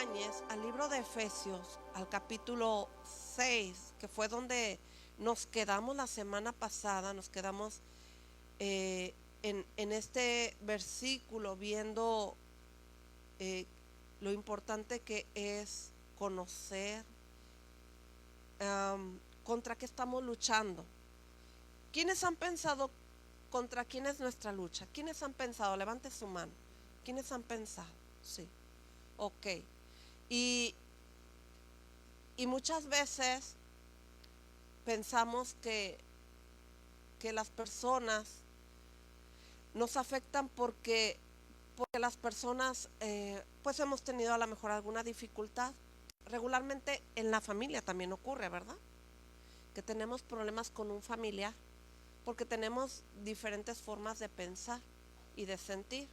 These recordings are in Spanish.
acompañes al libro de Efesios, al capítulo 6, que fue donde nos quedamos la semana pasada. Nos quedamos en este versículo viendo eh, lo importante que es conocer contra qué estamos luchando. ¿Quiénes han pensado contra quién es nuestra lucha? ¿Quiénes han pensado? Levante su mano. ¿Quiénes han pensado? Sí, ok. Y, y muchas veces pensamos que las personas nos afectan porque las personas pues hemos tenido a lo mejor alguna dificultad. Regularmente en la familia también ocurre, ¿verdad? Que tenemos problemas con un familiar porque tenemos diferentes formas de pensar y de sentir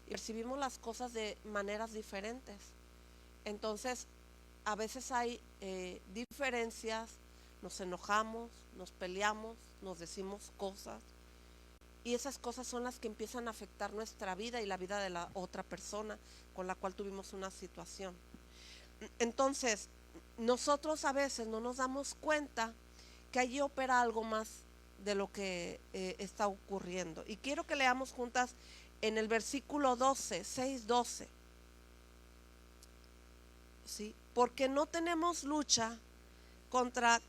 y percibimos las cosas de maneras diferentes. Entonces, a veces hay diferencias, nos enojamos, nos peleamos, nos decimos cosas y esas cosas son las que empiezan a afectar nuestra vida y la vida de la otra persona con la cual tuvimos una situación. Entonces, nosotros a veces no nos damos cuenta que allí opera algo más de lo que está ocurriendo. Y quiero que leamos juntas en el versículo 12, 6:12. ¿Sí? Porque no tenemos lucha contra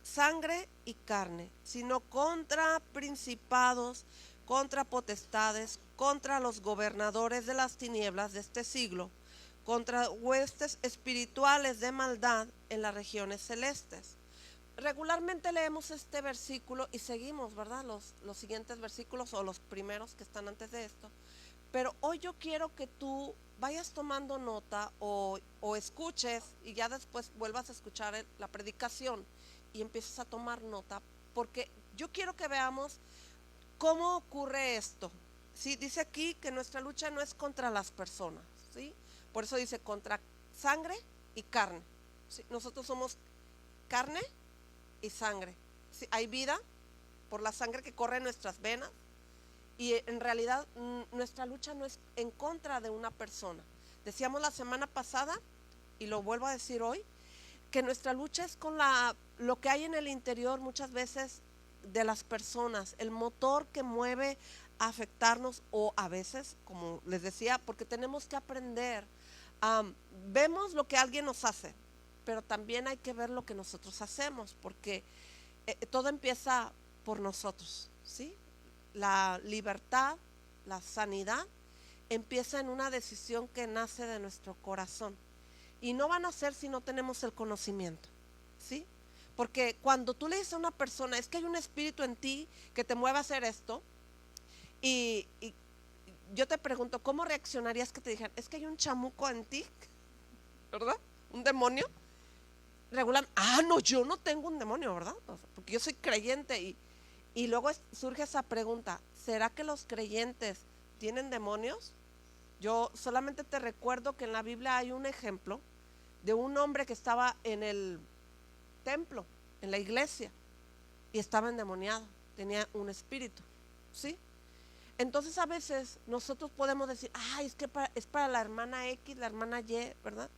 sangre y carne, sino contra principados, contra potestades, contra los gobernadores de las tinieblas de este siglo, contra huestes espirituales de maldad en las regiones celestes. Regularmente leemos este versículo y seguimos, ¿verdad? Los siguientes versículos o los primeros que están antes de esto. Pero hoy yo quiero que tú vayas tomando nota o escuches y ya después vuelvas a escuchar la predicación y empieces a tomar nota, porque yo quiero que veamos cómo ocurre esto. ¿Sí? Dice aquí que nuestra lucha no es contra las personas, ¿sí? Por eso dice contra sangre y carne, ¿sí? Nosotros somos carne y sangre, ¿sí? Hay vida por la sangre que corre en nuestras venas. Y en realidad nuestra lucha no es en contra de una persona. Decíamos la semana pasada, y lo vuelvo a decir hoy, que nuestra lucha es con lo que hay en el interior muchas veces de las personas, el motor que mueve a afectarnos, o a veces, como les decía, porque tenemos que aprender. Vemos lo que alguien nos hace, pero también hay que ver lo que nosotros hacemos, porque todo empieza por nosotros, ¿sí? La libertad, la sanidad, empieza en una decisión que nace de nuestro corazón. Y no van a ser si no tenemos el conocimiento, ¿sí? Porque cuando tú le dices a una persona, es que hay un espíritu en ti que te mueve a hacer esto, y yo te pregunto, ¿cómo reaccionarías que te dijeran, es que hay un chamuco en ti, ¿verdad? Un demonio. Regular, no, yo no tengo un demonio, ¿verdad? Porque yo soy creyente y luego surge esa pregunta, ¿será que los creyentes tienen demonios? Yo solamente te recuerdo que en la Biblia hay un ejemplo de un hombre que estaba en el templo, en la iglesia, y estaba endemoniado, tenía un espíritu, ¿sí? Entonces a veces nosotros podemos decir, es que es para la hermana X, la hermana Y, ¿verdad?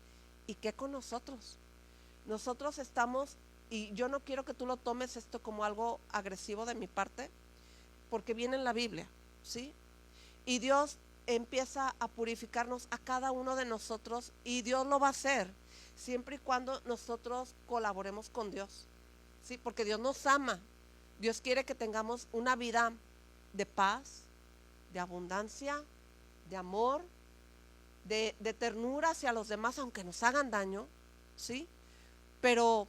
¿Y qué con nosotros? Nosotros estamos, y yo no quiero que tú lo tomes esto como algo agresivo de mi parte, porque viene en la Biblia, ¿sí? Y Dios empieza a purificarnos a cada uno de nosotros, y Dios lo va a hacer siempre y cuando nosotros colaboremos con Dios, ¿sí? Porque Dios nos ama. Dios quiere que tengamos una vida de paz, de abundancia, de amor, de ternura hacia los demás, aunque nos hagan daño, ¿sí? Pero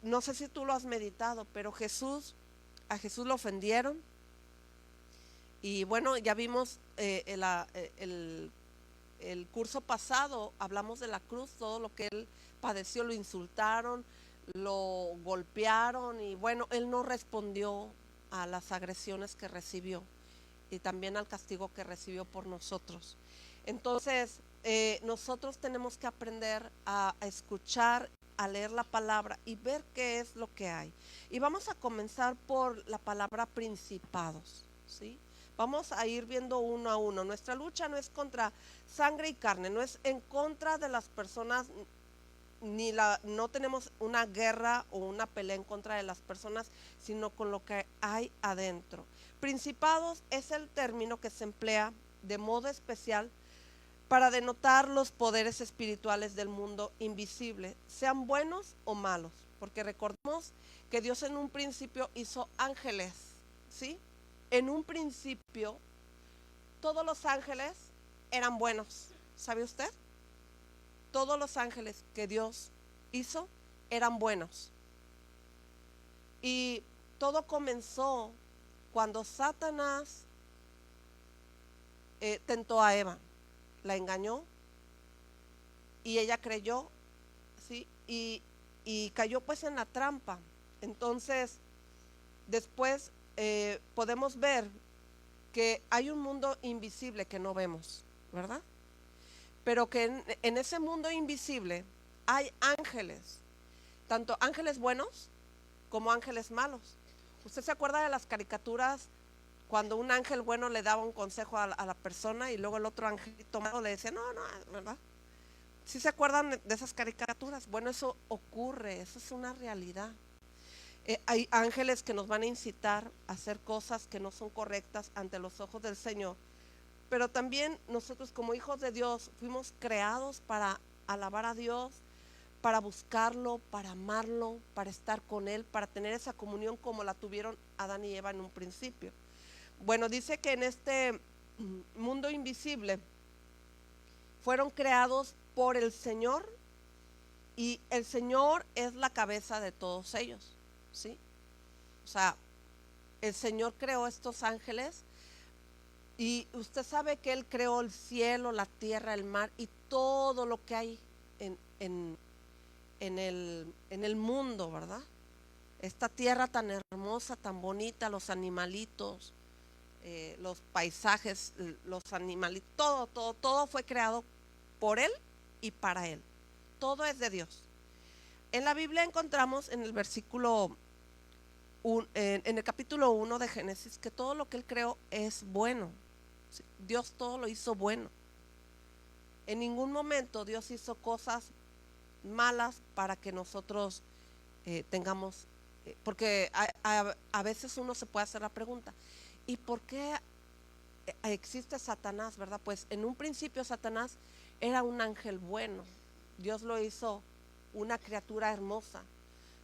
no sé si tú lo has meditado, pero a Jesús lo ofendieron. Y bueno, ya vimos el curso pasado, hablamos de la cruz, todo lo que él padeció, lo insultaron, lo golpearon, y bueno, él no respondió a las agresiones que recibió y también al castigo que recibió por nosotros. Entonces, nosotros tenemos que aprender a escuchar, a leer la palabra y ver qué es lo que hay. Y vamos a comenzar por la palabra principados, ¿sí? Vamos a ir viendo uno a uno. Nuestra lucha no es contra sangre y carne, no es en contra de las personas, no tenemos una guerra o una pelea en contra de las personas, sino con lo que hay adentro. Principados es el término que se emplea de modo especial para denotar los poderes espirituales del mundo invisible, sean buenos o malos, porque recordemos que Dios en un principio hizo ángeles, ¿sí? En un principio todos los ángeles eran buenos, ¿sabe usted? Todos los ángeles que Dios hizo eran buenos. Y todo comenzó cuando Satanás tentó a Eva, la engañó y ella creyó, ¿sí? Y cayó pues en la trampa. Entonces después podemos ver que hay un mundo invisible que no vemos, ¿verdad? Pero que en ese mundo invisible hay ángeles, tanto ángeles buenos como ángeles malos. ¿Usted se acuerda de las caricaturas cuando un ángel bueno le daba un consejo a la persona y luego el otro angelito malo le decía no, ¿verdad? ¿Sí se acuerdan de esas caricaturas? Bueno, eso ocurre, eso es una realidad. Hay ángeles que nos van a incitar a hacer cosas que no son correctas ante los ojos del Señor, pero también nosotros como hijos de Dios fuimos creados para alabar a Dios, para buscarlo, para amarlo, para estar con Él, para tener esa comunión como la tuvieron Adán y Eva en un principio. Bueno, dice que en este mundo invisible fueron creados por el Señor y el Señor es la cabeza de todos ellos, ¿sí? O sea, el Señor creó estos ángeles y usted sabe que Él creó el cielo, la tierra, el mar y todo lo que hay en el mundo, ¿verdad? Esta tierra tan hermosa, tan bonita, los animalitos, los paisajes, los animalitos, todo fue creado por Él y para Él. Todo es de Dios. En la Biblia encontramos en el versículo, en el capítulo 1 de Génesis, que todo lo que Él creó es bueno. Dios todo lo hizo bueno. En ningún momento Dios hizo cosas malas para que nosotros tengamos, porque a veces uno se puede hacer la pregunta, ¿y por qué existe Satanás, verdad? Pues en un principio Satanás era un ángel bueno. Dios lo hizo una criatura hermosa,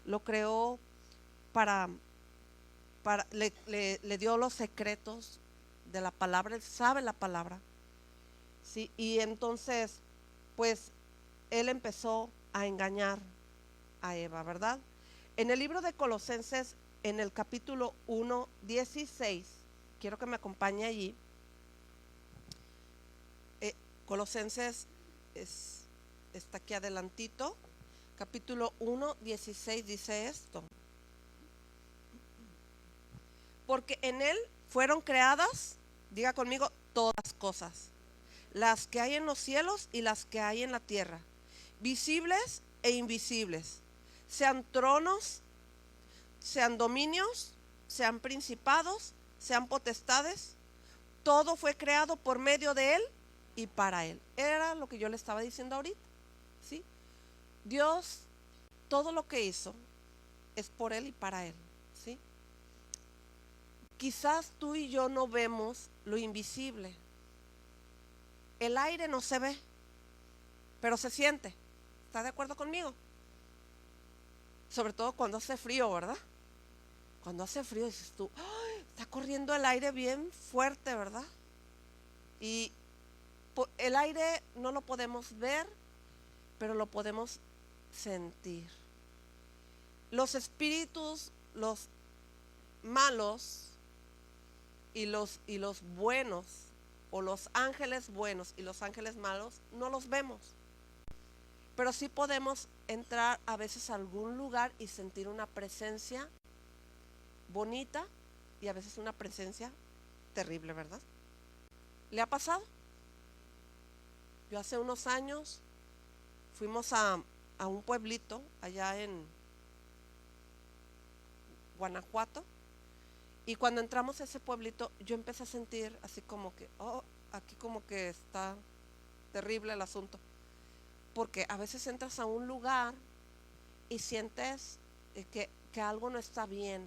lo creó le dio los secretos de la palabra, él sabe la palabra, ¿sí? Y entonces pues él empezó a engañar a Eva, ¿verdad? En el libro de Colosenses, en el capítulo 1, 16, quiero que me acompañe allí. Colosenses está aquí adelantito, capítulo 1, 16 dice esto: porque en Él fueron creadas, diga conmigo, todas cosas, las que hay en los cielos y las que hay en la tierra, visibles e invisibles, sean tronos, sean dominios, sean principados, sean potestades, todo fue creado por medio de Él y para Él. Era lo que yo le estaba diciendo ahorita, ¿sí? Dios, todo lo que hizo es por Él y para Él, ¿sí? Quizás tú y yo no vemos lo invisible. El aire no se ve, pero se siente. ¿Estás de acuerdo conmigo? Sobre todo cuando hace frío, ¿verdad? Cuando hace frío dices tú, ¡ay! Está corriendo el aire bien fuerte, ¿verdad? Y el aire no lo podemos ver, pero lo podemos sentir. Los espíritus, los malos y los buenos, o los ángeles buenos y los ángeles malos, no los vemos, pero sí podemos entrar a veces a algún lugar y sentir una presencia bonita y a veces una presencia terrible, ¿verdad? ¿Le ha pasado? Yo hace unos años fuimos a un pueblito allá en Guanajuato Y cuando entramos a ese pueblito, yo empecé a sentir así como que, oh, aquí como que está terrible el asunto. Porque a veces entras a un lugar y sientes que algo no está bien.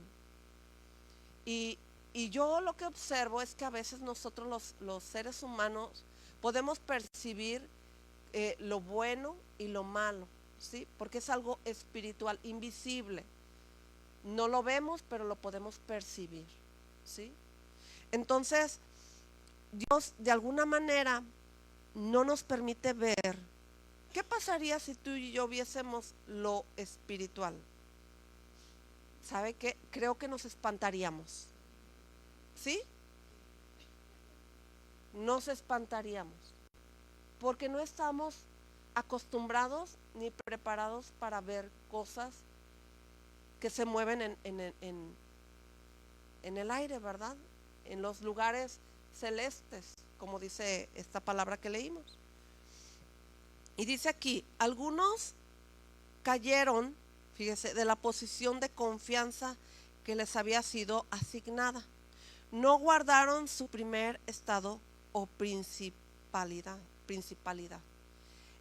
Y, y yo lo que observo es que a veces nosotros los seres humanos podemos percibir lo bueno y lo malo, ¿sí? Porque es algo espiritual, invisible. No lo vemos, pero lo podemos percibir, ¿sí? Entonces, Dios de alguna manera no nos permite ver. ¿Qué pasaría si tú y yo viésemos lo espiritual? ¿Sabe qué? Creo que nos espantaríamos. ¿Sí? Nos espantaríamos. Porque no estamos acostumbrados ni preparados para ver cosas que se mueven en el aire, ¿verdad? En los lugares celestes, como dice esta palabra que leímos. Y dice aquí, algunos cayeron, fíjese, de la posición de confianza que les había sido asignada. No guardaron su primer estado o principalidad.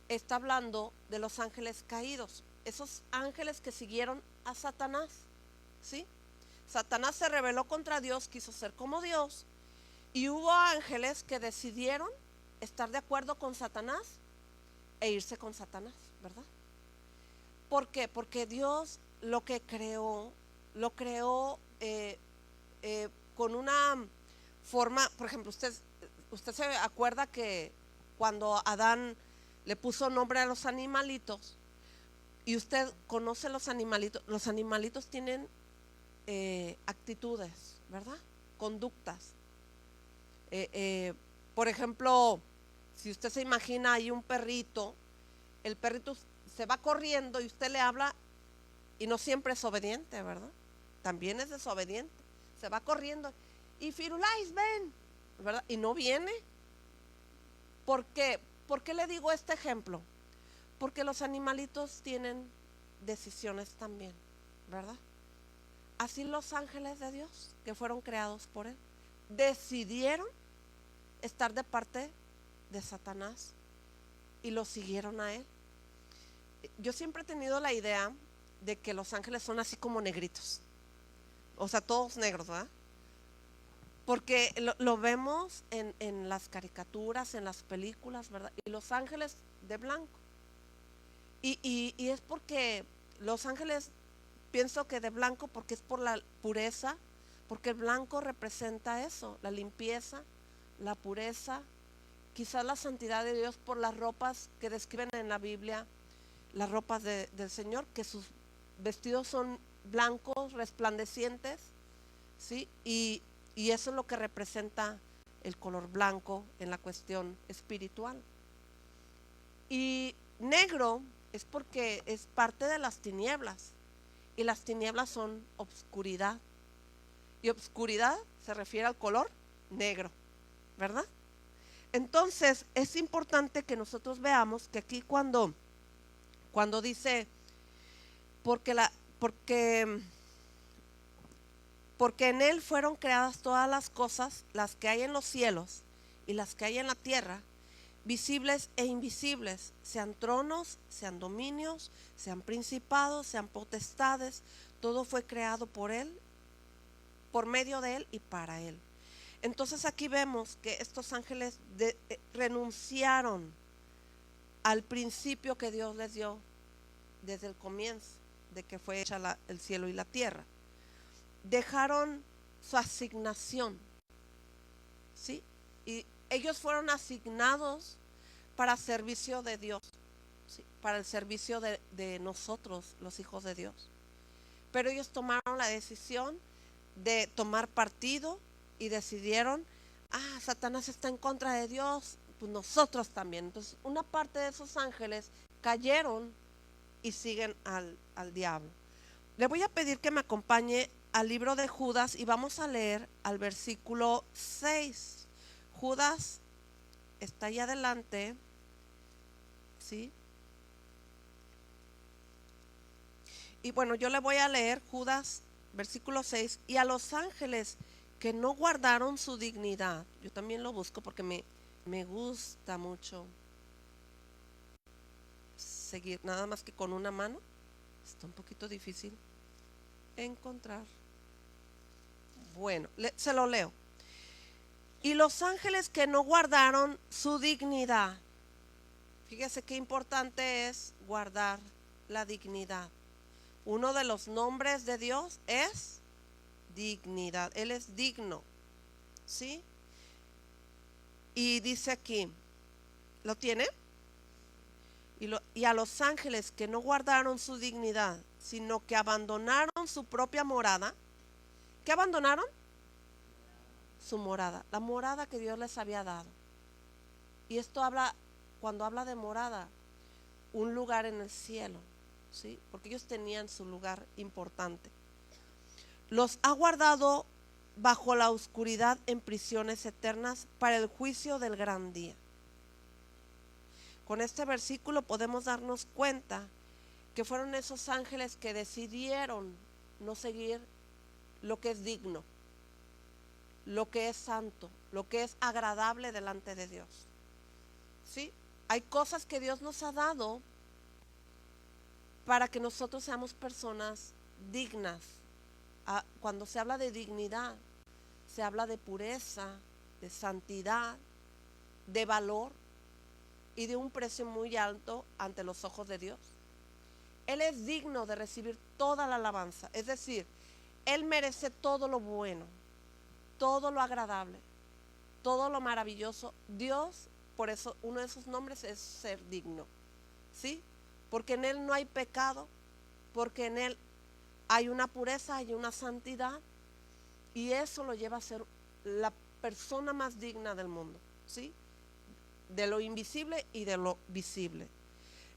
Está hablando de los ángeles caídos, esos ángeles que siguieron a Satanás, ¿sí? Satanás se rebeló contra Dios, quiso ser como Dios, y hubo ángeles que decidieron estar de acuerdo con Satanás e irse con Satanás, ¿verdad? ¿Por qué? Porque Dios lo que creó, lo creó con una forma. Por ejemplo, usted se acuerda que cuando Adán le puso nombre a los animalitos, y usted conoce los animalitos tienen actitudes, ¿verdad? Conductas. Por ejemplo, si usted se imagina ahí un perrito, el perrito se va corriendo y usted le habla y no siempre es obediente, ¿verdad? También es desobediente. Se va corriendo y Firulais, ven, ¿verdad? Y no viene. ¿Por qué? ¿Por qué le digo este ejemplo? Porque los animalitos tienen decisiones también, ¿verdad? Así los ángeles de Dios, que fueron creados por Él, decidieron estar de parte de Satanás y lo siguieron a Él. Yo siempre he tenido la idea de que los ángeles son así como negritos, o sea, todos negros, ¿verdad? Porque lo vemos en las caricaturas, en las películas, ¿verdad? Y los ángeles de blanco. Y es porque los ángeles, pienso que de blanco, porque es por la pureza, porque el blanco representa eso, la limpieza, la pureza, quizás la santidad de Dios, por las ropas que describen en la Biblia, las ropas del Señor, que sus vestidos son blancos, resplandecientes, ¿sí? Y eso es lo que representa el color blanco en la cuestión espiritual. Y negro es porque es parte de las tinieblas, y las tinieblas son obscuridad, y obscuridad se refiere al color negro, ¿verdad? Entonces es importante que nosotros veamos que aquí cuando dice porque en Él fueron creadas todas las cosas, las que hay en los cielos y las que hay en la tierra, visibles e invisibles, sean tronos, sean dominios, sean principados, sean potestades, todo fue creado por Él, por medio de Él y para Él. Entonces aquí vemos que estos ángeles renunciaron al principio que Dios les dio desde el comienzo, de que fue hecha el cielo y la tierra. Dejaron su asignación, ¿sí? Y ellos fueron asignados para servicio de Dios, ¿sí? Para el servicio de nosotros, los hijos de Dios. Pero ellos tomaron la decisión de tomar partido y decidieron, Satanás está en contra de Dios, pues nosotros también. Entonces una parte de esos ángeles cayeron y siguen al diablo. Le voy a pedir que me acompañe al libro de Judas y vamos a leer al versículo 6. Judas está ahí adelante, ¿sí? Y bueno, yo le voy a leer Judas, versículo 6. Y a los ángeles que no guardaron su dignidad. Yo también lo busco porque me gusta mucho seguir, nada más que con una mano está un poquito difícil encontrar. Bueno, se lo leo. Y los ángeles que no guardaron su dignidad. Fíjese qué importante es guardar la dignidad. Uno de los nombres de Dios es dignidad. Él es digno, ¿sí? Y dice aquí, ¿lo tiene? Y a los ángeles que no guardaron su dignidad, sino que abandonaron su propia morada. ¿Qué abandonaron? Su morada, la morada que Dios les había dado. Y esto habla, cuando habla de morada, un lugar en el cielo, ¿sí? Porque ellos tenían su lugar importante. Los ha guardado bajo la oscuridad en prisiones eternas para el juicio del gran día. Con este versículo podemos darnos cuenta que fueron esos ángeles que decidieron no seguir lo que es digno, lo que es santo, lo que es agradable delante de Dios. ¿Sí? Hay cosas que Dios nos ha dado para que nosotros seamos personas dignas. Cuando se habla de dignidad, se habla de pureza, de santidad, de valor y de un precio muy alto ante los ojos de Dios. Él es digno de recibir toda la alabanza, es decir, Él merece todo lo bueno, todo lo agradable, todo lo maravilloso. Dios, por eso uno de sus nombres es ser digno, ¿sí? Porque en Él no hay pecado, porque en Él hay una pureza, hay una santidad, y eso lo lleva a ser la persona más digna del mundo, ¿sí? De lo invisible y de lo visible.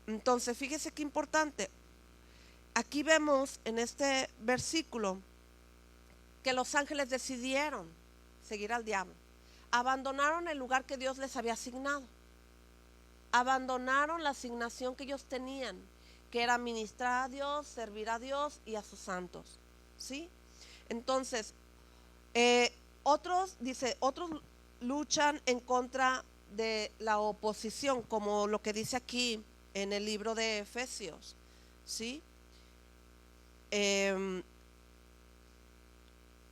Entonces, fíjese qué importante. Aquí vemos en este versículo que los ángeles decidieron seguir al diablo. Abandonaron el lugar que Dios les había asignado. Abandonaron la asignación que ellos tenían, que era ministrar a Dios, servir a Dios y a sus santos, ¿sí? Entonces, otros luchan en contra de la oposición, como lo que dice aquí en el libro de Efesios, ¿sí?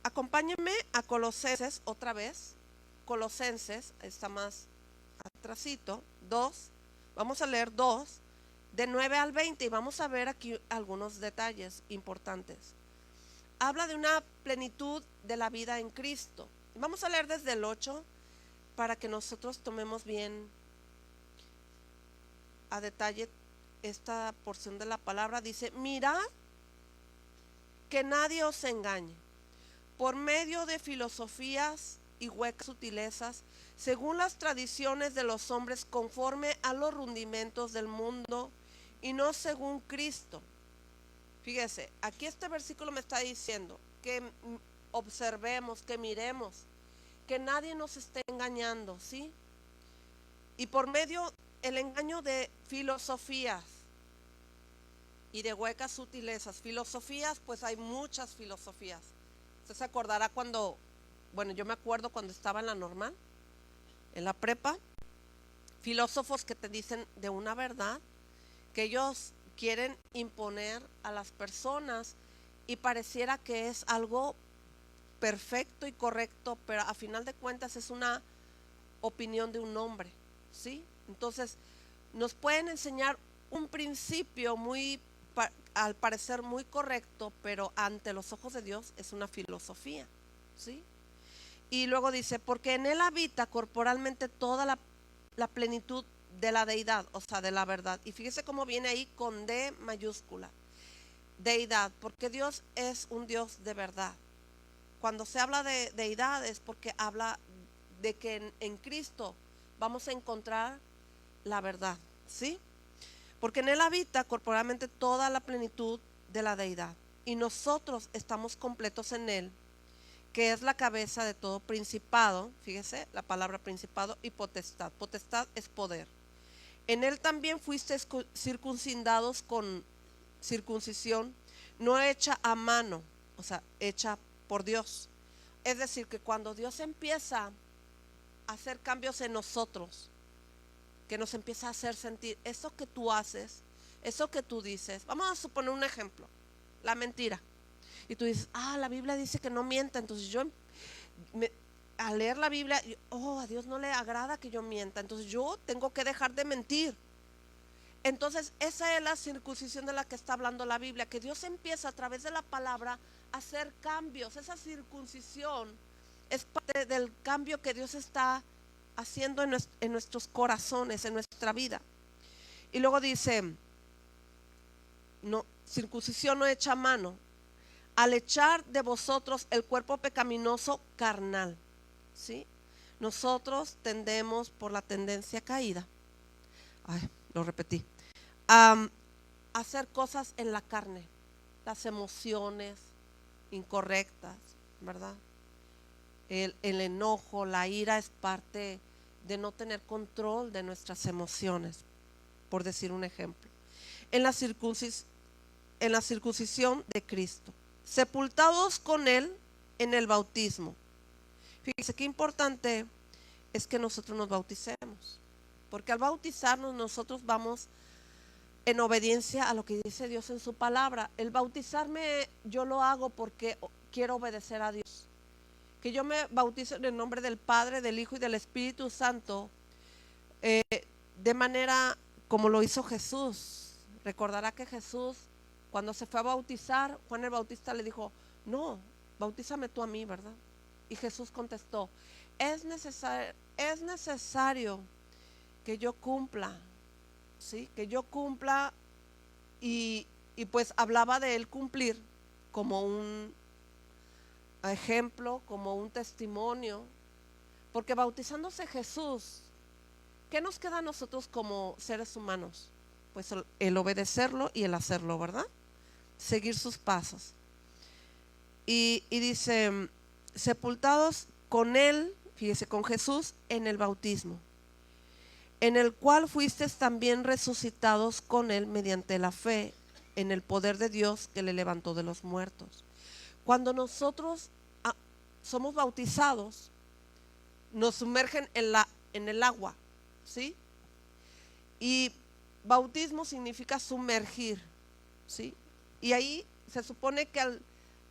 Acompáñenme a Colosenses otra vez. Colosenses, está más atrasito, 2, vamos a leer 2, de 9 al 20, y vamos a ver aquí algunos detalles importantes. Habla de una plenitud de la vida en Cristo. Vamos a leer desde el 8 para que nosotros tomemos bien a detalle esta porción de la palabra. Dice, mirad que nadie os engañe por medio de filosofías y huecas sutilezas, según las tradiciones de los hombres, conforme a los rudimentos del mundo y no según Cristo. Fíjese, aquí este versículo me está diciendo que observemos, que miremos, que nadie nos esté engañando, ¿sí? Y por medio el engaño de filosofías y de huecas sutilezas. Filosofías, pues hay muchas filosofías. Usted se acordará cuando, bueno, yo me acuerdo cuando estaba en la normal, en la prepa, filósofos que te dicen de una verdad que ellos quieren imponer a las personas y pareciera que es algo perfecto y correcto, pero a final de cuentas es una opinión de un hombre, ¿sí? Entonces nos pueden enseñar un principio muy, al parecer muy correcto, pero ante los ojos de Dios es una filosofía, ¿sí? Y luego dice, porque en Él habita corporalmente toda la plenitud de la deidad, o sea, de la verdad. Y fíjese cómo viene ahí con D mayúscula, deidad, porque Dios es un Dios de verdad. Cuando se habla de deidad es porque habla de que en Cristo vamos a encontrar la verdad, ¿sí? Porque en Él habita corporalmente toda la plenitud de la deidad, y nosotros estamos completos en Él, que es la cabeza de todo principado. Fíjese la palabra principado y potestad. Potestad es poder. En Él también fuisteis circuncidados con circuncisión no hecha a mano, o sea, hecha por Dios, Es decir, que cuando Dios empieza a hacer cambios en nosotros, que nos empieza a hacer sentir eso que tú haces, eso que tú dices. Vamos a suponer un ejemplo, la mentira. Y tú dices, la Biblia dice que no mienta. Entonces yo al leer la Biblia, a Dios no le agrada que yo mienta. Entonces yo tengo que dejar de mentir. Entonces esa es la circuncisión de la que está hablando la Biblia, que Dios empieza a través de la palabra a hacer cambios. Esa circuncisión es parte del cambio que Dios está haciendo en nuestros corazones, en nuestra vida. Y luego dice, no, circuncisión no hecha a mano, al echar de vosotros el cuerpo pecaminoso carnal. ¿Sí? Nosotros tendemos por la tendencia caída, lo repetí, a hacer cosas en la carne, las emociones incorrectas, ¿verdad? El enojo, la ira es parte de no tener control de nuestras emociones, por decir un ejemplo. En la circuncisión de Cristo, sepultados con Él en el bautismo. Fíjense qué importante es que nosotros nos bauticemos, porque al bautizarnos nosotros vamos en obediencia a lo que dice Dios en su palabra. El bautizarme yo lo hago porque quiero obedecer a Dios. Que yo me bautizo en el nombre del Padre, del Hijo y del Espíritu Santo, de manera como lo hizo Jesús. Recordará que Jesús, cuando se fue a bautizar, Juan el Bautista le dijo, no, bautízame tú a mí, ¿verdad? Y Jesús contestó, es necesario que yo cumpla, ¿sí? Que yo cumpla, y pues hablaba de él cumplir como un ejemplo, como un testimonio, porque bautizándose Jesús, ¿qué nos queda a nosotros como seres humanos? Pues el obedecerlo y el hacerlo, ¿verdad? Seguir sus pasos. Y dice, sepultados con él, fíjese, con Jesús en el bautismo, en el cual fuisteis también resucitados con él mediante la fe en el poder de Dios que le levantó de los muertos. Cuando nosotros somos bautizados, nos sumergen en el agua, ¿sí? Y bautismo significa sumergir, ¿sí? Y ahí se supone que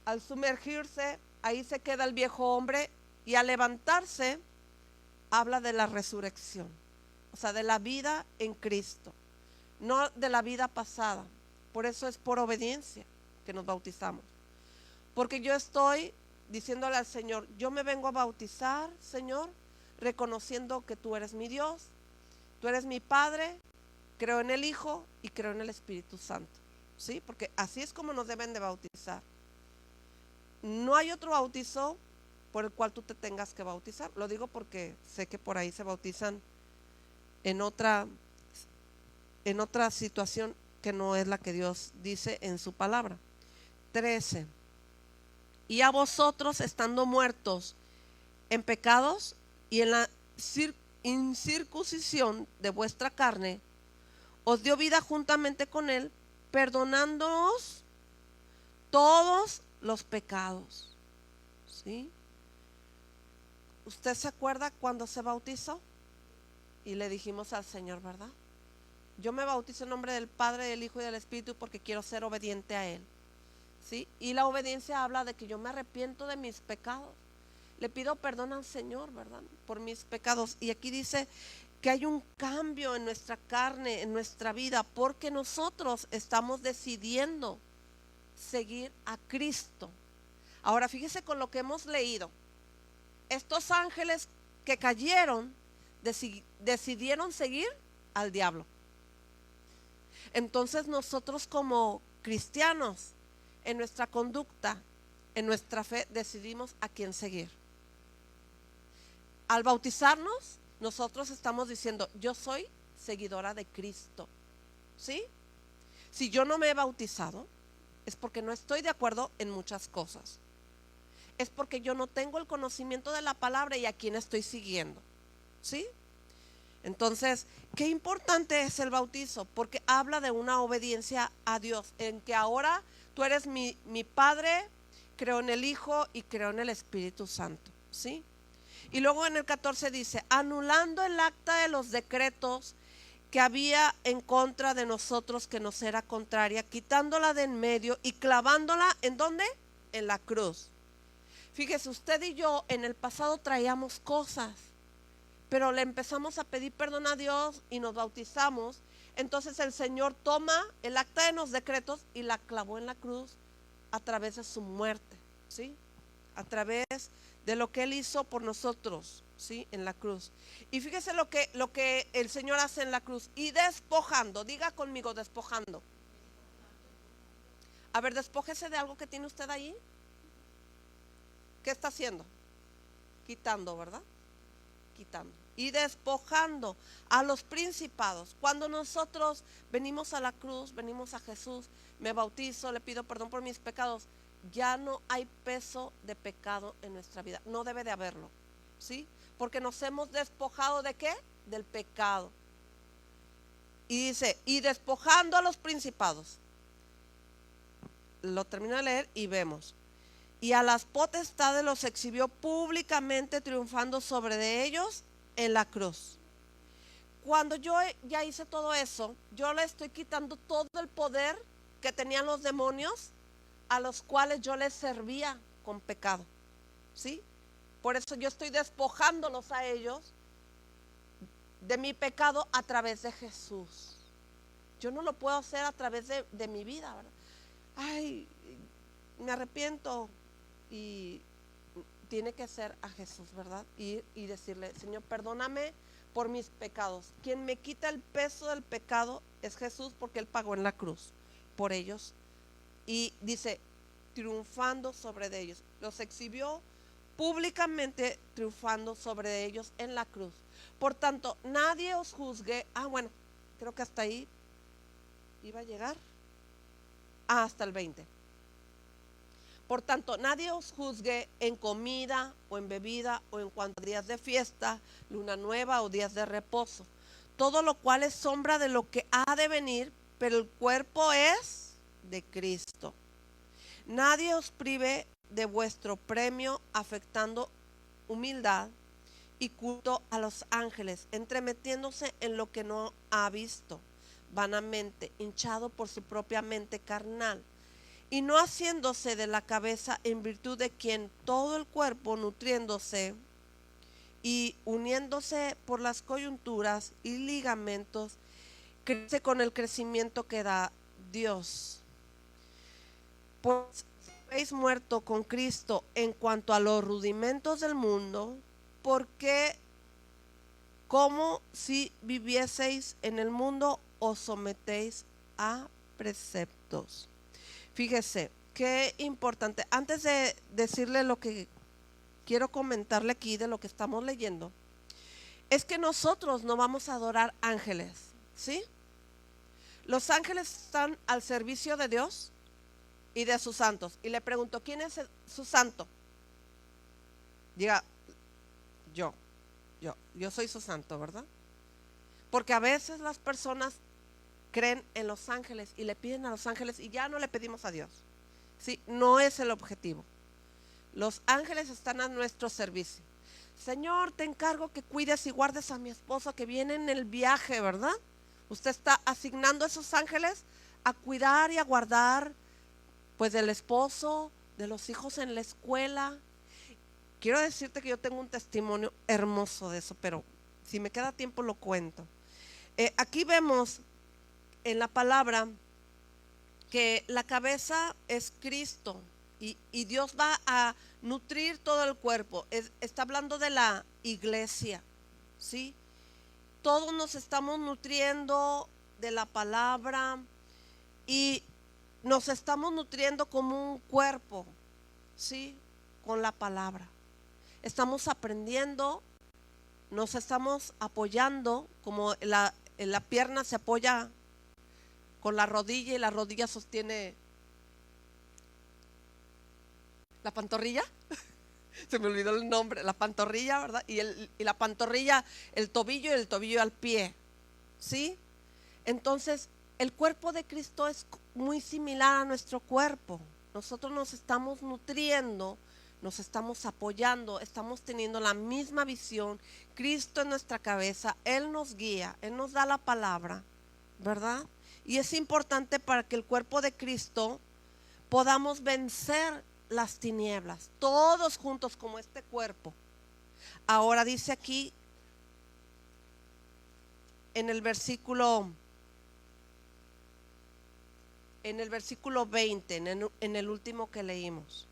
al sumergirse, ahí se queda el viejo hombre, y al levantarse habla de la resurrección, o sea, de la vida en Cristo, no de la vida pasada. Por eso es por obediencia que nos bautizamos, porque yo estoy diciéndole al Señor, yo me vengo a bautizar, Señor, reconociendo que tú eres mi Dios, tú eres mi Padre, creo en el Hijo y creo en el Espíritu Santo, ¿sí? Porque así es como nos deben de bautizar. No hay otro bautizo por el cual tú te tengas que bautizar. Lo digo porque sé que por ahí se bautizan en otra situación que no es la que Dios dice en su palabra. 13. Y a vosotros, estando muertos en pecados y en la incircuncisión de vuestra carne, os dio vida juntamente con él, perdonándoos todos los pecados. ¿Sí? ¿Usted se acuerda cuando se bautizó? Y le dijimos al Señor, ¿verdad? Yo me bautizo en nombre del Padre, del Hijo y del Espíritu porque quiero ser obediente a Él, ¿sí? Y la obediencia habla de que yo me arrepiento de mis pecados. Le pido perdón al Señor, ¿verdad? Por mis pecados. Y aquí dice que hay un cambio en nuestra carne, en nuestra vida, porque nosotros estamos decidiendo seguir a Cristo. Ahora fíjese con lo que hemos leído. Estos ángeles que cayeron decidieron seguir al diablo. Entonces nosotros como cristianos, en nuestra conducta, en nuestra fe, decidimos a quién seguir. Al bautizarnos, nosotros estamos diciendo, yo soy seguidora de Cristo, ¿sí? Si yo no me he bautizado, es porque no estoy de acuerdo en muchas cosas. Es porque yo no tengo el conocimiento de la palabra y a quién estoy siguiendo, ¿sí? Entonces, qué importante es el bautizo, porque habla de una obediencia a Dios, en que ahora tú eres mi Padre, creo en el Hijo y creo en el Espíritu Santo, ¿sí? Y luego en el 14 dice, anulando el acta de los decretos que había en contra de nosotros, que nos era contraria, quitándola de en medio y clavándola, ¿en dónde? En la cruz. Fíjese, usted y yo en el pasado traíamos cosas, pero le empezamos a pedir perdón a Dios y nos bautizamos. Entonces el Señor toma el acta de los decretos y la clavó en la cruz a través de su muerte, ¿sí? A través de lo que Él hizo por nosotros, ¿sí? En la cruz. Y fíjese lo que el Señor hace en la cruz. Y despojando, diga conmigo, despojando. A ver, despójese de algo que tiene usted ahí. ¿Qué está haciendo? Quitando, ¿verdad? Quitando. Y despojando a los principados. Cuando nosotros venimos a la cruz, venimos a Jesús, me bautizo, le pido perdón por mis pecados, ya no hay peso de pecado en nuestra vida. No debe de haberlo, ¿sí? Porque nos hemos despojado ¿de qué? Del pecado. Y dice, y despojando a los principados. Lo termino de leer y vemos. Y a las potestades los exhibió públicamente, triunfando sobre de ellos en la cruz. Cuando yo ya hice todo eso, yo le estoy quitando todo el poder que tenían los demonios a los cuales yo les servía con pecado, ¿sí? Por eso yo estoy despojándolos a ellos de mi pecado a través de Jesús. Yo no lo puedo hacer a través de mi vida, ¿verdad? Ay, me arrepiento, y tiene que ser a Jesús, ¿verdad? Y decirle, Señor, perdóname por mis pecados. Quien me quita el peso del pecado es Jesús, porque Él pagó en la cruz por ellos. Y dice, triunfando sobre de ellos. Los exhibió públicamente, triunfando sobre ellos en la cruz. Por tanto, nadie os juzgue. Bueno, creo que hasta ahí iba a llegar. Hasta el 20. Por tanto, nadie os juzgue en comida o en bebida o en cuanto a días de fiesta, luna nueva o días de reposo. Todo lo cual es sombra de lo que ha de venir, pero el cuerpo es de Cristo. Nadie os prive de vuestro premio, afectando humildad y culto a los ángeles, entremetiéndose en lo que no ha visto, vanamente, hinchado por su propia mente carnal, y no haciéndose de la cabeza, en virtud de quien todo el cuerpo, nutriéndose y uniéndose por las coyunturas y ligamentos, crece con el crecimiento que da Dios. Pues habéis muerto con Cristo en cuanto a los rudimentos del mundo, porque como si vivieseis en el mundo, os sometéis a preceptos. Fíjese, qué importante. Antes de decirle lo que quiero comentarle aquí de lo que estamos leyendo, es que nosotros no vamos a adorar ángeles, ¿sí? Los ángeles están al servicio de Dios y de sus santos. Y le pregunto, ¿quién es su santo? Diga, yo soy su santo, ¿verdad? Porque a veces las personas creen en los ángeles y le piden a los ángeles y ya no le pedimos a Dios, ¿sí? No es el objetivo. Los ángeles están a nuestro servicio. Señor, te encargo que cuides y guardes a mi esposo que viene en el viaje, ¿verdad? Usted está asignando a esos ángeles a cuidar y a guardar, pues, del esposo, de los hijos en la escuela. Quiero decirte que yo tengo un testimonio hermoso de eso, pero si me queda tiempo lo cuento. Aquí vemos en la palabra que la cabeza es Cristo y Dios va a nutrir todo el cuerpo. Está hablando de la iglesia, ¿sí? Todos nos estamos nutriendo de la palabra y nos estamos nutriendo como un cuerpo, ¿sí? Con la palabra. Estamos aprendiendo, nos estamos apoyando, como la pierna se apoya con la rodilla y la rodilla sostiene la pantorrilla. Se me olvidó el nombre, la pantorrilla, ¿verdad? Y la pantorrilla, el tobillo y el tobillo al pie, ¿sí? Entonces, el cuerpo de Cristo es muy similar a nuestro cuerpo, Nosotros nos estamos nutriendo, nos estamos apoyando, estamos teniendo la misma visión. Cristo en nuestra cabeza, Él nos guía, Él nos da la palabra, ¿verdad? Y es importante para que el cuerpo de Cristo podamos vencer las tinieblas, todos juntos como este cuerpo. Ahora dice aquí en el versículo 20, en el último que leímos,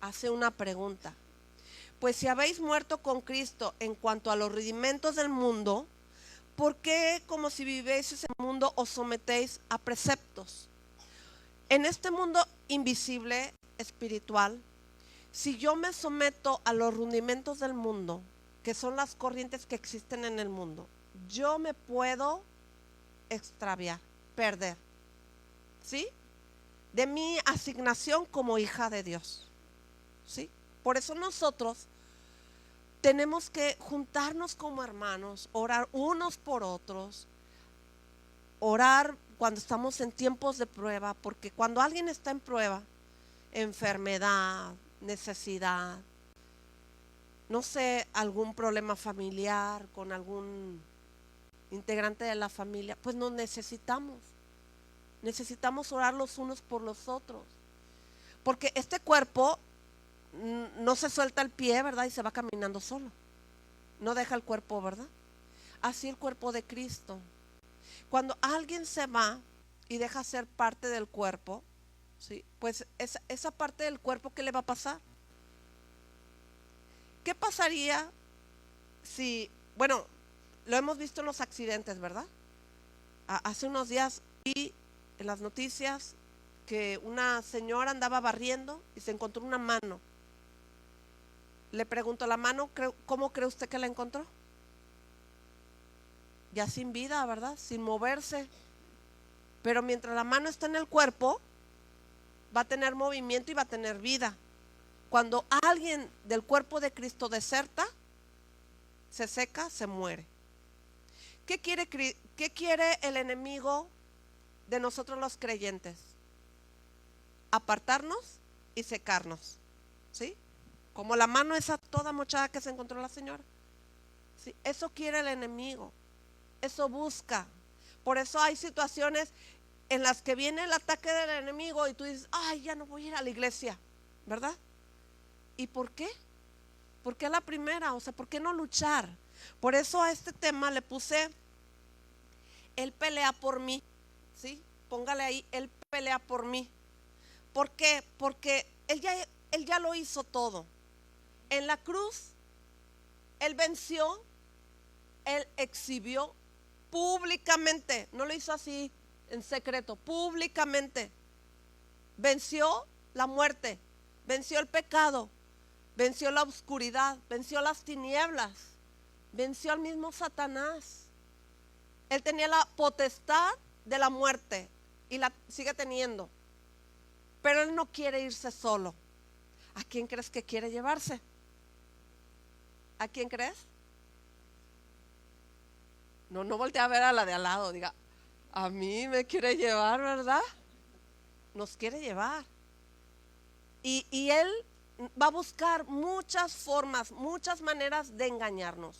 hace una pregunta. Pues si habéis muerto con Cristo en cuanto a los rudimentos del mundo, ¿por qué como si vivieseis en el mundo os sometéis a preceptos? En este mundo invisible, espiritual, si yo me someto a los rudimentos del mundo, que son las corrientes que existen en el mundo, yo me puedo extraviar, perder, ¿sí? De mi asignación como hija de Dios, ¿sí? Por eso nosotros tenemos que juntarnos como hermanos, orar unos por otros, orar cuando estamos en tiempos de prueba, porque cuando alguien está en prueba, enfermedad, necesidad, no sé, algún problema familiar con algún integrante de la familia, pues nos necesitamos orar los unos por los otros, porque este cuerpo no se suelta el pie, ¿verdad? Y se va caminando solo, no deja el cuerpo, ¿verdad? Así el cuerpo de Cristo. Cuando alguien se va y deja ser parte del cuerpo, ¿sí? Pues esa parte del cuerpo, ¿qué le va a pasar? ¿Qué pasaría si, bueno, lo hemos visto en los accidentes, ¿verdad? Hace unos días vi en las noticias que una señora andaba barriendo y se encontró una mano. Le preguntó, ¿la mano cómo cree usted que la encontró? Ya sin vida, ¿verdad? Sin moverse. Pero mientras la mano está en el cuerpo, va a tener movimiento y va a tener vida. Cuando alguien del cuerpo de Cristo deserta, se seca, se muere. ¿Qué quiere el enemigo de nosotros los creyentes? Apartarnos y secarnos, ¿sí? Como la mano esa toda mochada que se encontró la señora, ¿sí? Eso quiere el enemigo, eso busca. Por eso hay situaciones en las que viene el ataque del enemigo y tú dices, ay, ya no voy a ir a la iglesia, ¿verdad? ¿Y por qué? ¿Por qué la primera? O sea, ¿por qué no luchar? Por eso a este tema le puse, Él pelea por mí, ¿sí? Póngale ahí, Él pelea por mí. ¿Por qué? Porque Él ya lo hizo todo. En la cruz, Él venció, Él exhibió públicamente, no lo hizo así en secreto, públicamente. Venció la muerte, venció el pecado, venció la oscuridad, venció las tinieblas, venció al mismo Satanás. Él tenía la potestad de la muerte y la sigue teniendo, pero Él no quiere irse solo. ¿A quién crees que quiere llevarse? ¿A quién crees? No voltee a ver a la de al lado, diga, a mí me quiere llevar, ¿verdad? Nos quiere llevar. Y Él va a buscar muchas formas, muchas maneras de engañarnos.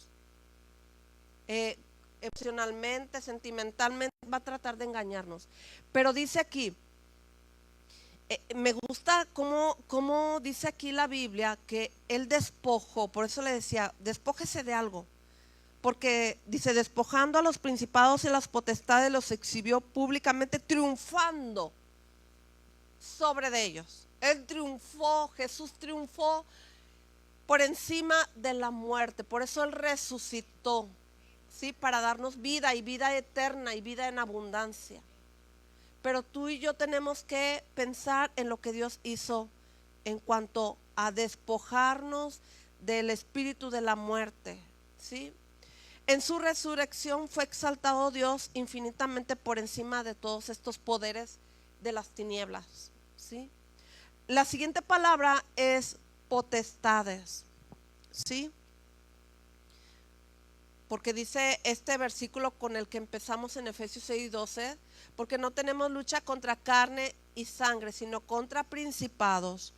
Emocionalmente, sentimentalmente, va a tratar de engañarnos. Pero dice aquí, me gusta cómo dice aquí la Biblia que Él despojó, por eso le decía, despójese de algo. Porque dice, despojando a los principados y las potestades, los exhibió públicamente, triunfando sobre de ellos. Él triunfó, Jesús triunfó por encima de la muerte. Por eso Él resucitó, ¿sí? Para darnos vida y vida eterna y vida en abundancia. Pero tú y yo tenemos que pensar en lo que Dios hizo en cuanto a despojarnos del espíritu de la muerte, ¿sí? En su resurrección fue exaltado Dios infinitamente por encima de todos estos poderes de las tinieblas, ¿sí? La siguiente palabra es potestades, ¿sí? porque dice este versículo con el que empezamos en Efesios 6:12, porque no tenemos lucha contra carne y sangre, sino contra principados,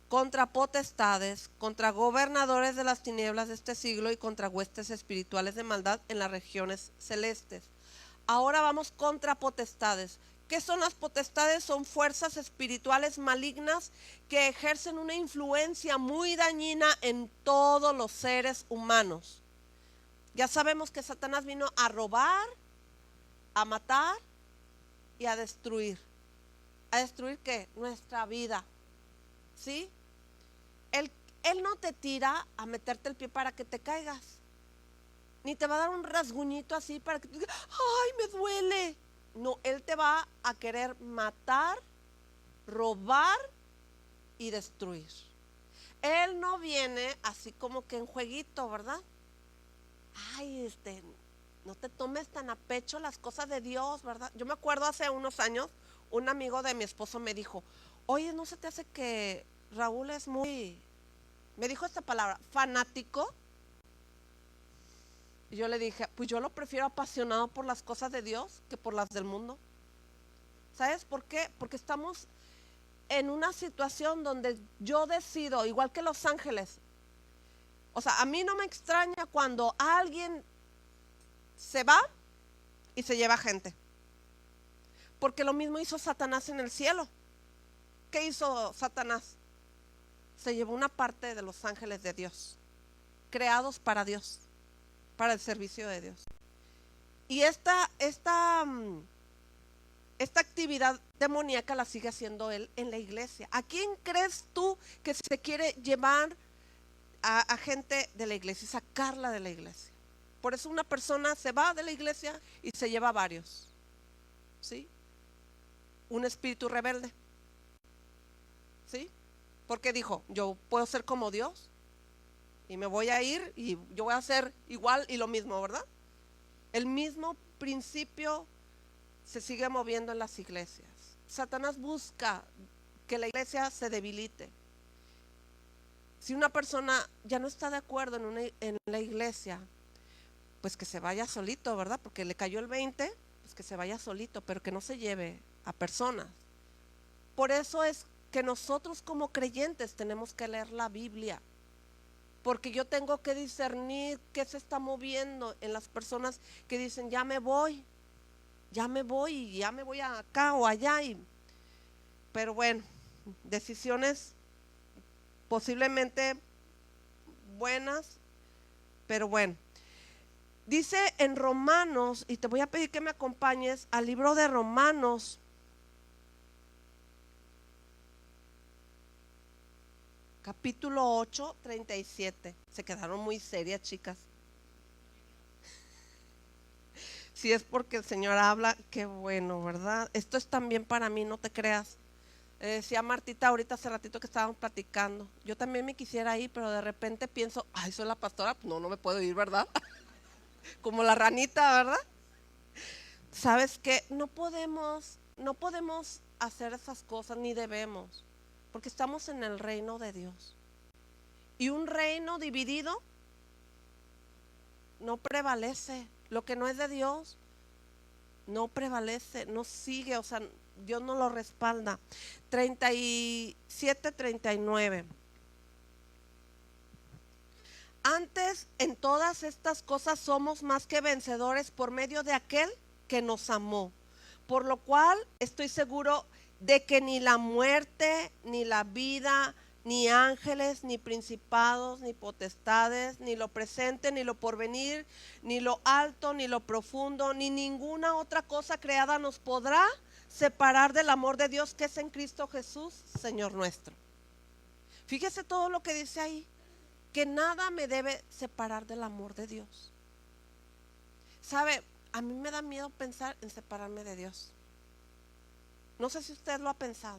contra potestades, contra gobernadores de las tinieblas de este siglo y contra huestes espirituales de maldad en las regiones celestes. Ahora vamos contra potestades. ¿Qué son las potestades? Son fuerzas espirituales malignas que ejercen una influencia muy dañina en todos los seres humanos. Ya sabemos que Satanás vino a robar, a matar y a destruir. ¿A destruir qué? Nuestra vida. ¿Sí? Él no te tira a meterte el pie para que te caigas, ni te va a dar un rasguñito así para que tú digas, ¡ay, me duele! No, él te va a querer matar, robar y destruir. Él no viene así como que en jueguito, ¿verdad? Ay, no te tomes tan a pecho las cosas de Dios, ¿verdad? Yo me acuerdo hace unos años, un amigo de mi esposo me dijo, oye, ¿no se te hace que Raúl es muy, me dijo esta palabra, fanático? Y yo le dije, pues yo lo prefiero apasionado por las cosas de Dios que por las del mundo. ¿Sabes por qué? Porque estamos en una situación donde yo decido, igual que Los Ángeles. O sea, a mí no me extraña cuando alguien se va y se lleva gente. Porque lo mismo hizo Satanás en el cielo. ¿Qué hizo Satanás? Se llevó una parte de los ángeles de Dios, creados para Dios, para el servicio de Dios. Y esta actividad demoníaca la sigue haciendo él en la iglesia. ¿A quién crees tú que se quiere llevar a gente de la iglesia y sacarla de la iglesia? Por eso una persona se va de la iglesia y se lleva a varios. ¿Sí? Un espíritu rebelde. ¿Sí? Porque dijo, yo puedo ser como Dios y me voy a ir y yo voy a hacer igual y lo mismo, ¿verdad? El mismo principio se sigue moviendo en las iglesias. Satanás busca que la iglesia se debilite. Si una persona ya no está de acuerdo en la iglesia, pues que se vaya solito, ¿verdad? Porque le cayó el 20, pues que se vaya solito, pero que no se lleve a personas. Por eso es que nosotros como creyentes tenemos que leer la Biblia, porque yo tengo que discernir qué se está moviendo en las personas que dicen, ya me voy y ya me voy acá o allá. Pero bueno, decisiones posiblemente buenas, pero bueno. Dice en Romanos, y te voy a pedir que me acompañes al libro de Romanos, capítulo 8, 37. Se quedaron muy serias, chicas. Si es porque el Señor habla, qué bueno, ¿verdad? Esto es también para mí, no te creas. Decía Martita ahorita hace ratito que estábamos platicando, yo también me quisiera ir, pero de repente pienso, ay, soy la pastora, pues no me puedo ir, ¿verdad? Como la ranita, ¿verdad? ¿Sabes qué? No podemos hacer esas cosas, ni debemos, porque estamos en el reino de Dios. Y un reino dividido no prevalece. Lo que no es de Dios no prevalece, no sigue, o sea, Dios no lo respalda. 37, 39. Antes, en todas estas cosas somos más que vencedores por medio de aquel que nos amó. Por lo cual estoy seguro de que ni la muerte, ni la vida, ni ángeles, ni principados, ni potestades, ni lo presente, ni lo porvenir, ni lo alto, ni lo profundo, ni ninguna otra cosa creada nos podrá separar del amor de Dios que es en Cristo Jesús, Señor nuestro. Fíjese todo lo que dice ahí, que nada me debe separar del amor de Dios. ¿Sabe? A mí me da miedo pensar en separarme de Dios. No sé si usted lo ha pensado.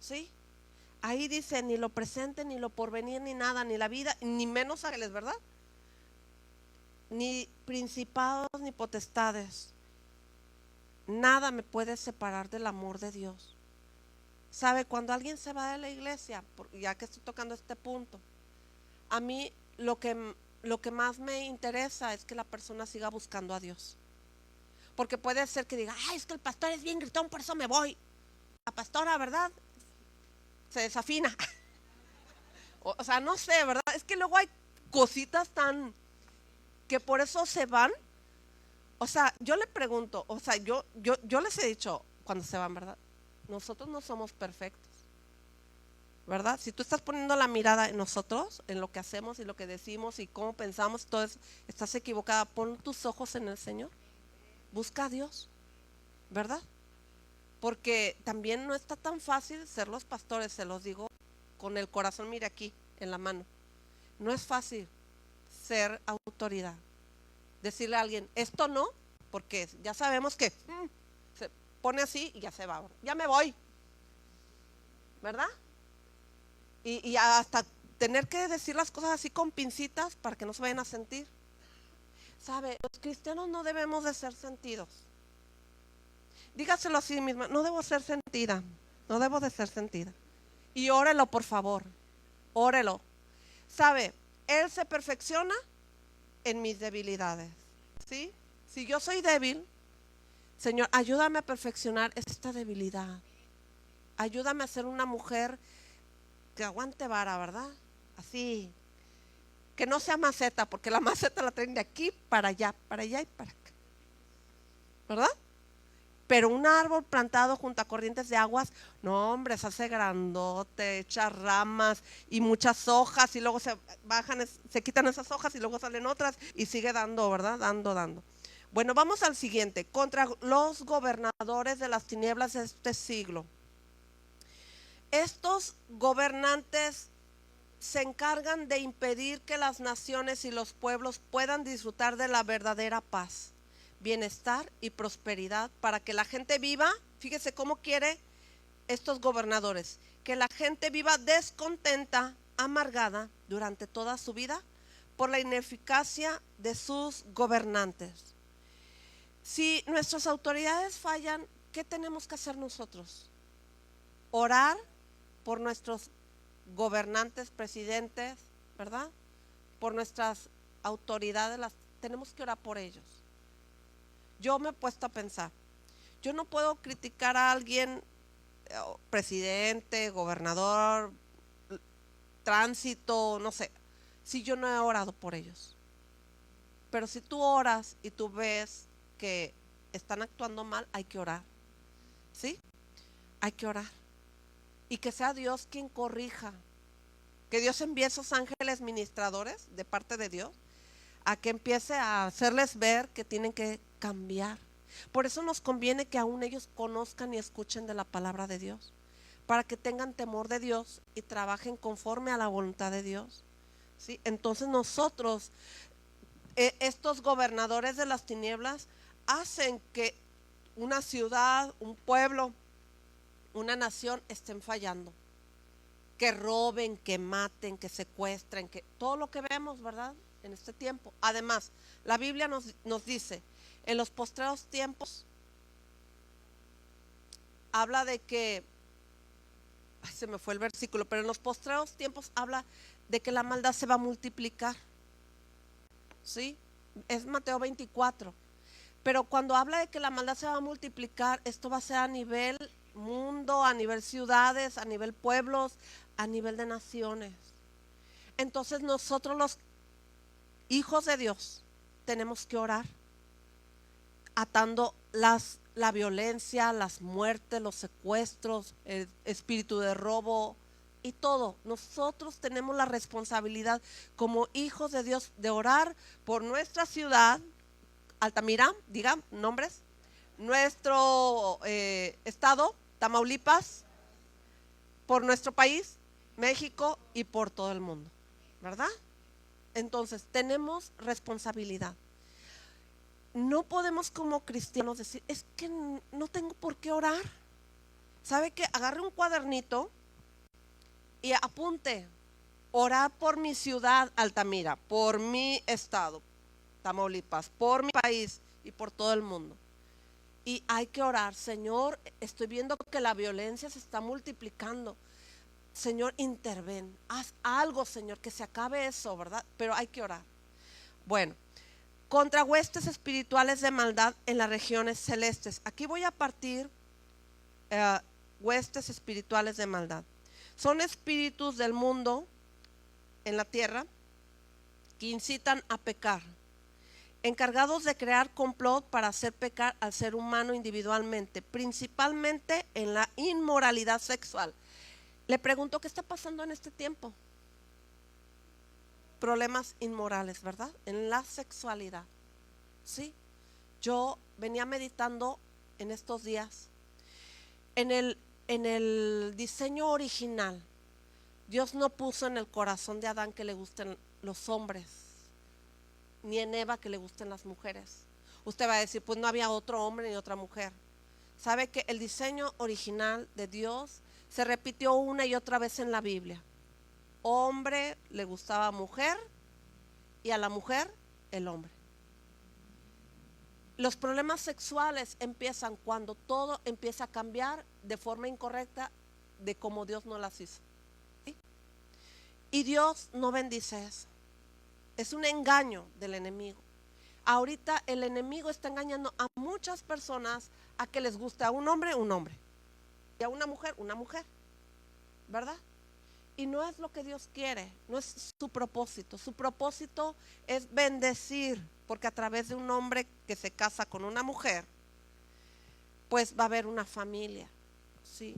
¿Sí? Ahí dice, ni lo presente, ni lo porvenir, ni nada, ni la vida, ni menos ángeles, ¿verdad? Ni principados, ni potestades. Nada me puede separar del amor de Dios. ¿Sabe? Cuando alguien se va de la iglesia, ya que estoy tocando este punto, a mí lo que lo que más me interesa es que la persona siga buscando a Dios. Porque puede ser que diga, ay, es que el pastor es bien gritón, por eso me voy. La pastora, ¿verdad? Se desafina. O sea, no sé, ¿verdad? Es que luego hay cositas tan que por eso se van. O sea, yo le pregunto, o sea, yo les he dicho cuando se van, ¿verdad? Nosotros no somos perfectos, ¿verdad? Si tú estás poniendo la mirada en nosotros, en lo que hacemos y lo que decimos y cómo pensamos, todo eso, estás equivocada. Pon tus ojos en el Señor. Busca a Dios, ¿verdad? Porque también no está tan fácil ser los pastores, se los digo con el corazón, mire aquí, en la mano. No es fácil ser autoridad. Decirle a alguien, esto no, porque ya sabemos que se pone así y ya se va. Ya me voy, ¿verdad? Y hasta tener que decir las cosas así con pincitas para que no se vayan a sentir. ¿Sabe? Los cristianos no debemos de ser sentidos. Dígaselo a sí misma, no debo ser sentida, no debo de ser sentida. Y órelo, por favor, órelo. ¿Sabe? Él se perfecciona en mis debilidades, ¿sí? Si yo soy débil, Señor, ayúdame a perfeccionar esta debilidad. Ayúdame a ser una mujer que aguante vara, ¿verdad? Así, que no sea maceta, porque la maceta la traen de aquí para allá y para acá, ¿verdad? Pero un árbol plantado junto a corrientes de aguas, no hombre, se hace grandote, echa ramas y muchas hojas y luego se bajan, se quitan esas hojas y luego salen otras y sigue dando, ¿verdad? Dando. Bueno, vamos al siguiente, contra los gobernadores de las tinieblas de este siglo. Estos gobernantes se encargan de impedir que las naciones y los pueblos puedan disfrutar de la verdadera paz, bienestar y prosperidad para que la gente viva. Fíjese cómo quiere estos gobernadores, que la gente viva descontenta, amargada durante toda su vida por la ineficacia de sus gobernantes. Si nuestras autoridades fallan, ¿qué tenemos que hacer nosotros? Orar por nuestros gobernantes, presidentes, ¿verdad? Por nuestras autoridades, tenemos que orar por ellos. Yo me he puesto a pensar, yo no puedo criticar a alguien, presidente, gobernador, tránsito, no sé, si yo no he orado por ellos. Pero si tú oras y tú ves que están actuando mal, hay que orar, ¿sí? Hay que orar. Y que sea Dios quien corrija. Que Dios envíe esos ángeles ministradores de parte de Dios a que empiece a hacerles ver que tienen que cambiar. Por eso nos conviene que aún ellos conozcan y escuchen de la palabra de Dios, para que tengan temor de Dios y trabajen conforme a la voluntad de Dios, ¿sí? Entonces nosotros, estos gobernadores de las tinieblas, hacen que una ciudad, un pueblo, una nación estén fallando. Que roben, que maten, que secuestren, que todo lo que vemos, ¿verdad? En este tiempo. Además, la Biblia nos dice, en los postreros tiempos, habla de que, se me fue el versículo, pero en los postreros tiempos habla de que la maldad se va a multiplicar, ¿sí? Es Mateo 24. Pero cuando habla de que la maldad se va a multiplicar, esto va a ser a nivel mundo, a nivel ciudades, a nivel pueblos, a nivel de naciones. Entonces nosotros los hijos de Dios tenemos que orar, atando la violencia, las muertes, los secuestros, el espíritu de robo y todo. Nosotros tenemos la responsabilidad como hijos de Dios de orar por nuestra ciudad, Altamira, digan nombres, nuestro estado, Tamaulipas, por nuestro país, México y por todo el mundo, ¿verdad? Entonces tenemos responsabilidad. No podemos como cristianos decir, es que no tengo por qué orar. ¿Sabe qué? Agarre un cuadernito y apunte, orar por mi ciudad, Altamira, por mi estado, Tamaulipas, por mi país y por todo el mundo. Y hay que orar, Señor, estoy viendo que la violencia se está multiplicando. Señor, interven, haz algo, Señor, que se acabe eso, ¿verdad? Pero hay que orar. Bueno, contra huestes espirituales de maldad en las regiones celestes. Aquí voy a partir huestes espirituales de maldad. Son espíritus del mundo en la tierra que incitan a pecar, encargados de crear complot para hacer pecar al ser humano individualmente, principalmente en la inmoralidad sexual. Le pregunto, ¿qué está pasando en este tiempo? Problemas inmorales, ¿verdad? En la sexualidad. Sí, yo venía meditando en estos días. En el diseño original, Dios no puso en el corazón de Adán que le gusten los hombres, ni en Eva que le gusten las mujeres. Usted va a decir, pues no había otro hombre ni otra mujer. ¿Sabe que el diseño original de Dios se repitió una y otra vez en la Biblia? Hombre le gustaba mujer y a la mujer el hombre. Los problemas sexuales empiezan cuando todo empieza a cambiar de forma incorrecta de como Dios no las hizo. ¿Sí? Y Dios no bendice eso. Es un engaño del enemigo. Ahorita el enemigo está engañando a muchas personas a que les guste a un hombre, y a una mujer, ¿verdad? Y no es lo que Dios quiere, no es su propósito. Su propósito es bendecir, porque a través de un hombre que se casa con una mujer, pues va a haber una familia, ¿sí?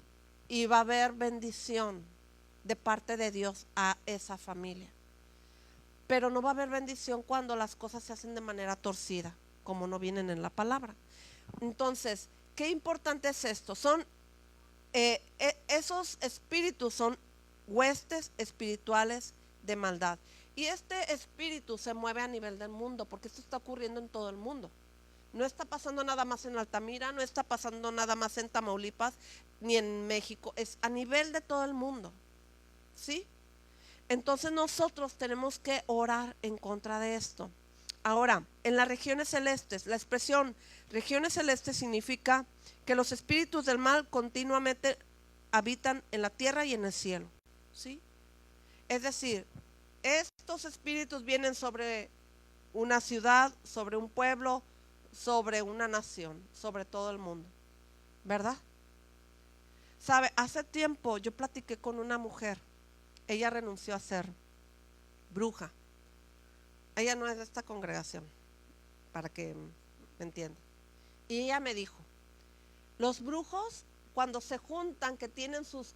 Y va a haber bendición de parte de Dios a esa familia. Pero no va a haber bendición cuando las cosas se hacen de manera torcida, como no vienen en la palabra. Entonces, qué importante es esto. Esos espíritus son huestes espirituales de maldad. Y este espíritu se mueve a nivel del mundo, porque esto está ocurriendo en todo el mundo. No está pasando nada más en Altamira, no está pasando nada más en Tamaulipas, ni en México, es a nivel de todo el mundo. ¿Sí? Entonces nosotros tenemos que orar en contra de esto. Ahora, en las regiones celestes, la expresión regiones celestes significa que los espíritus del mal continuamente habitan en la tierra y en el cielo. ¿Sí? Es decir, estos espíritus vienen sobre una ciudad, sobre un pueblo, sobre una nación, sobre todo el mundo, ¿verdad? Sabe, hace tiempo yo platiqué con una mujer. Ella renunció a ser bruja. Ella no es de esta congregación, para que me entienda. Y ella me dijo, los brujos cuando se juntan, que tienen sus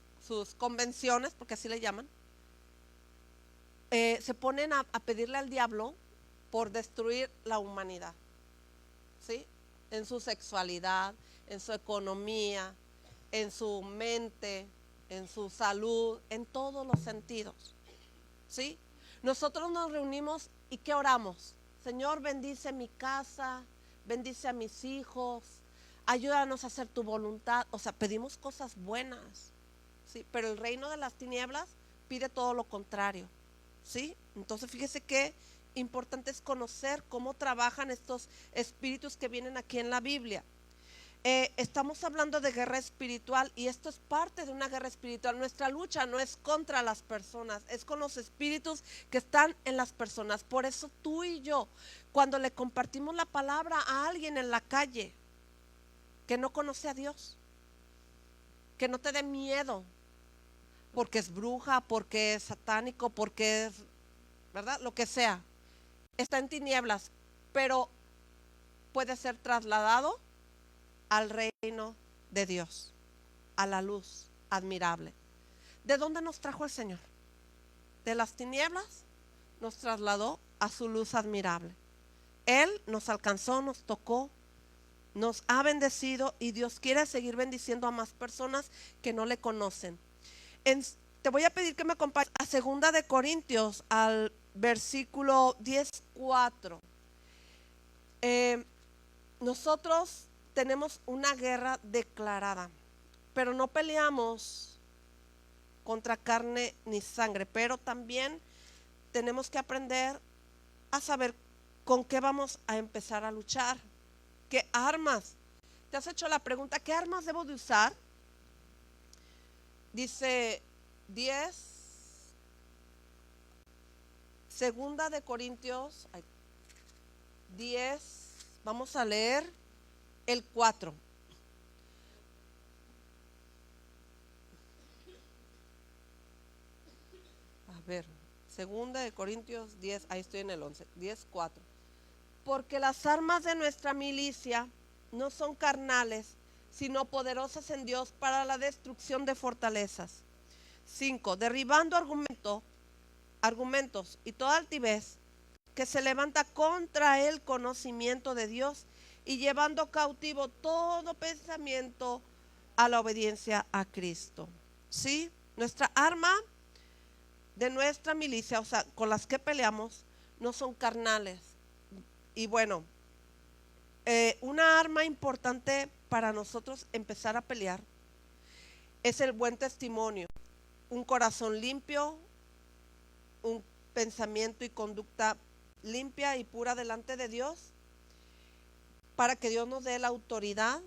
convenciones, porque así le llaman, se ponen a pedirle al diablo por destruir la humanidad, ¿sí? En su sexualidad, en su economía, en su mente, en su salud, en todos los sentidos, ¿sí? Nosotros nos reunimos y ¿qué oramos? Señor, bendice mi casa, bendice a mis hijos, ayúdanos a hacer tu voluntad. O sea, pedimos cosas buenas, ¿sí? Pero el reino de las tinieblas pide todo lo contrario, ¿sí? Entonces fíjese qué importante es conocer cómo trabajan estos espíritus que vienen aquí en la Biblia. Estamos hablando de guerra espiritual y esto es parte de una guerra espiritual. Nuestra lucha no es contra las personas, es con los espíritus que están en las personas. Por eso tú y yo, cuando le compartimos la palabra a alguien en la calle que no conoce a Dios, que no te dé miedo porque es bruja, porque es satánico, porque es, ¿verdad? Lo que sea, está en tinieblas, pero puede ser trasladado al reino de Dios, a la luz admirable. ¿De dónde nos trajo el Señor? De las tinieblas nos trasladó a su luz admirable. Él nos alcanzó, nos tocó, nos ha bendecido y Dios quiere seguir bendiciendo a más personas que no le conocen. Te voy a pedir que me acompañes a 2 de Corintios, al versículo 10:4. Nosotros tenemos una guerra declarada, pero no peleamos contra carne ni sangre, pero también tenemos que aprender a saber con qué vamos a empezar a luchar, qué armas. ¿Te has hecho la pregunta, qué armas debo de usar? Dice 2 de Corintios 10, vamos a leer el 4. A ver, segunda de Corintios 10, ahí estoy en el 11, 10, 4. Porque las armas de nuestra milicia no son carnales, sino poderosas en Dios para la destrucción de fortalezas. 5. Derribando argumentos y toda altivez que se levanta contra el conocimiento de Dios y llevando cautivo todo pensamiento a la obediencia a Cristo. ¿Sí? Nuestra arma de nuestra milicia, o sea, con las que peleamos, no son carnales. Y bueno, una arma importante para nosotros empezar a pelear es el buen testimonio, un corazón limpio, un pensamiento y conducta limpia y pura delante de Dios, para que Dios nos dé la autoridad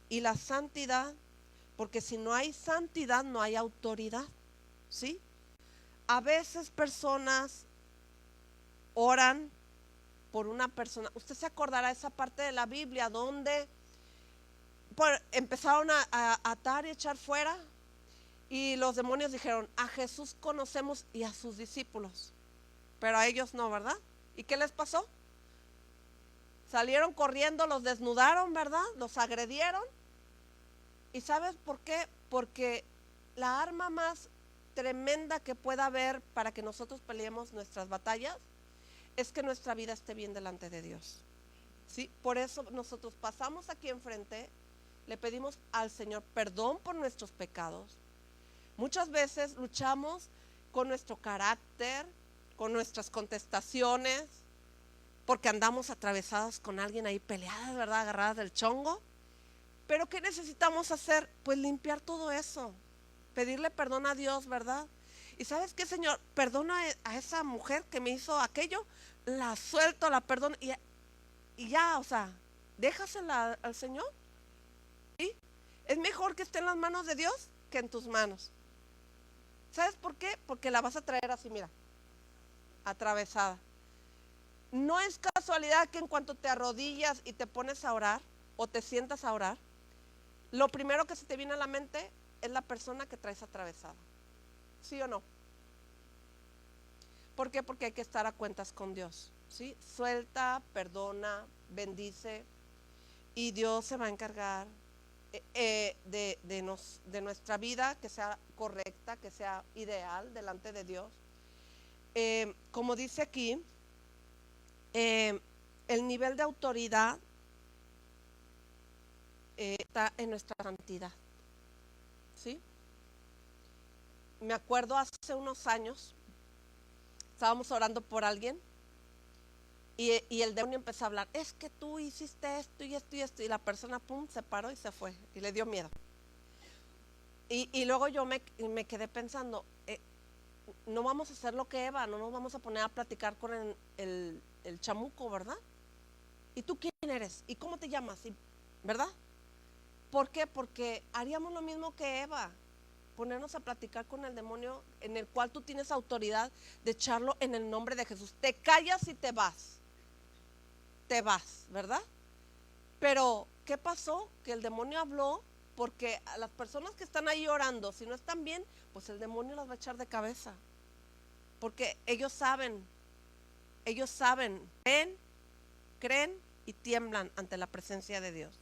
y la santidad, porque si no hay santidad no hay autoridad, ¿sí? A veces personas oran por una persona. Usted se acordará esa parte de la Biblia donde empezaron a atar y echar fuera, y los demonios dijeron: a Jesús conocemos y a sus discípulos, pero a ellos no, ¿verdad? ¿Y qué les pasó? Salieron corriendo, los desnudaron, ¿verdad? Los agredieron. ¿Y sabes por qué? Porque la arma más tremenda que pueda haber para que nosotros peleemos nuestras batallas es que nuestra vida esté bien delante de Dios, ¿sí? Por eso nosotros pasamos aquí enfrente, le pedimos al Señor perdón por nuestros pecados. Muchas veces luchamos con nuestro carácter, con nuestras contestaciones, porque andamos atravesados con alguien ahí peleadas, ¿verdad? Agarradas del chongo. Pero ¿qué necesitamos hacer? Pues limpiar todo eso, pedirle perdón a Dios, ¿verdad? Y ¿sabes qué, Señor? Perdona a esa mujer que me hizo aquello, la suelto, la perdono y ya, o sea, déjasela al Señor. ¿Sí? Es mejor que esté en las manos de Dios que en tus manos. ¿Sabes por qué? Porque la vas a traer así, mira, atravesada. No es casualidad que en cuanto te arrodillas y te pones a orar o te sientas a orar, lo primero que se te viene a la mente es la persona que traes atravesada. ¿Sí o no? ¿Por qué? Porque hay que estar a cuentas con Dios, ¿sí? Suelta, perdona, bendice, y Dios se va a encargar de nuestra vida, que sea correcta, que sea ideal delante de Dios. Como dice aquí, el nivel de autoridad está en nuestra santidad, ¿sí? Me acuerdo hace unos años, estábamos orando por alguien y el demonio empezó a hablar: es que tú hiciste esto y esto y esto, y la persona pum, se paró y se fue y le dio miedo. Y luego yo me quedé pensando, no vamos a hacer lo que Eva, no nos vamos a poner a platicar con el chamuco, ¿verdad? ¿Y tú quién eres? ¿Y cómo te llamas? ¿Verdad? ¿Por qué? Porque haríamos lo mismo que Eva, ponernos a platicar con el demonio, en el cual tú tienes autoridad de echarlo en el nombre de Jesús. Te callas y te vas, ¿verdad? Pero ¿qué pasó? Que el demonio habló, porque a las personas que están ahí orando, si no están bien, pues el demonio las va a echar de cabeza, porque ellos saben, creen y tiemblan ante la presencia de Dios.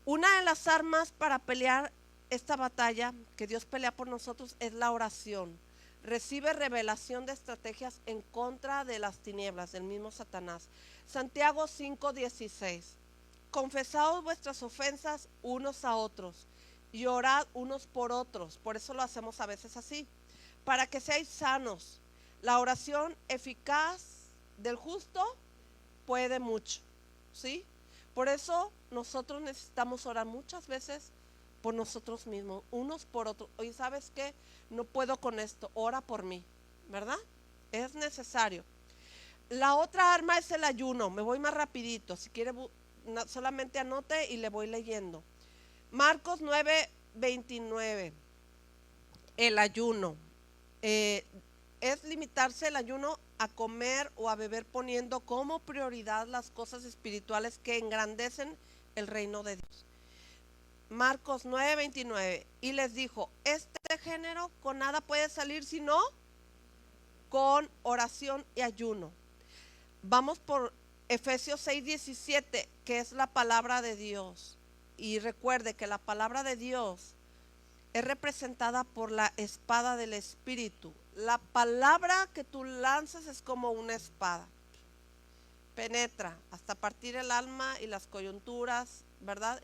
Una de las armas para pelear esta batalla que Dios pelea por nosotros es la oración. Recibe revelación de estrategias en contra de las tinieblas, del mismo Satanás. Santiago 5:16. Confesaos vuestras ofensas unos a otros y orad unos por otros. Por eso lo hacemos a veces así, para que seáis sanos. La oración eficaz del justo puede mucho, ¿sí? Por eso nosotros necesitamos orar muchas veces por nosotros mismos, unos por otros. Oye, ¿sabes qué? No puedo con esto, ora por mí, ¿verdad? Es necesario. La otra arma es el ayuno. Me voy más rapidito, si quiere solamente anote y le voy leyendo. Marcos 9:29. El ayuno es limitarse el ayuno a comer o a beber poniendo como prioridad las cosas espirituales que engrandecen el reino de Dios. Marcos 9:29, y les dijo, este género con nada puede salir sino con oración y ayuno. Vamos por Efesios 6:17, que es la palabra de Dios. Y recuerde que la palabra de Dios es representada por la espada del Espíritu. La palabra que tú lanzas es como una espada. Penetra hasta partir el alma y las coyunturas, ¿verdad?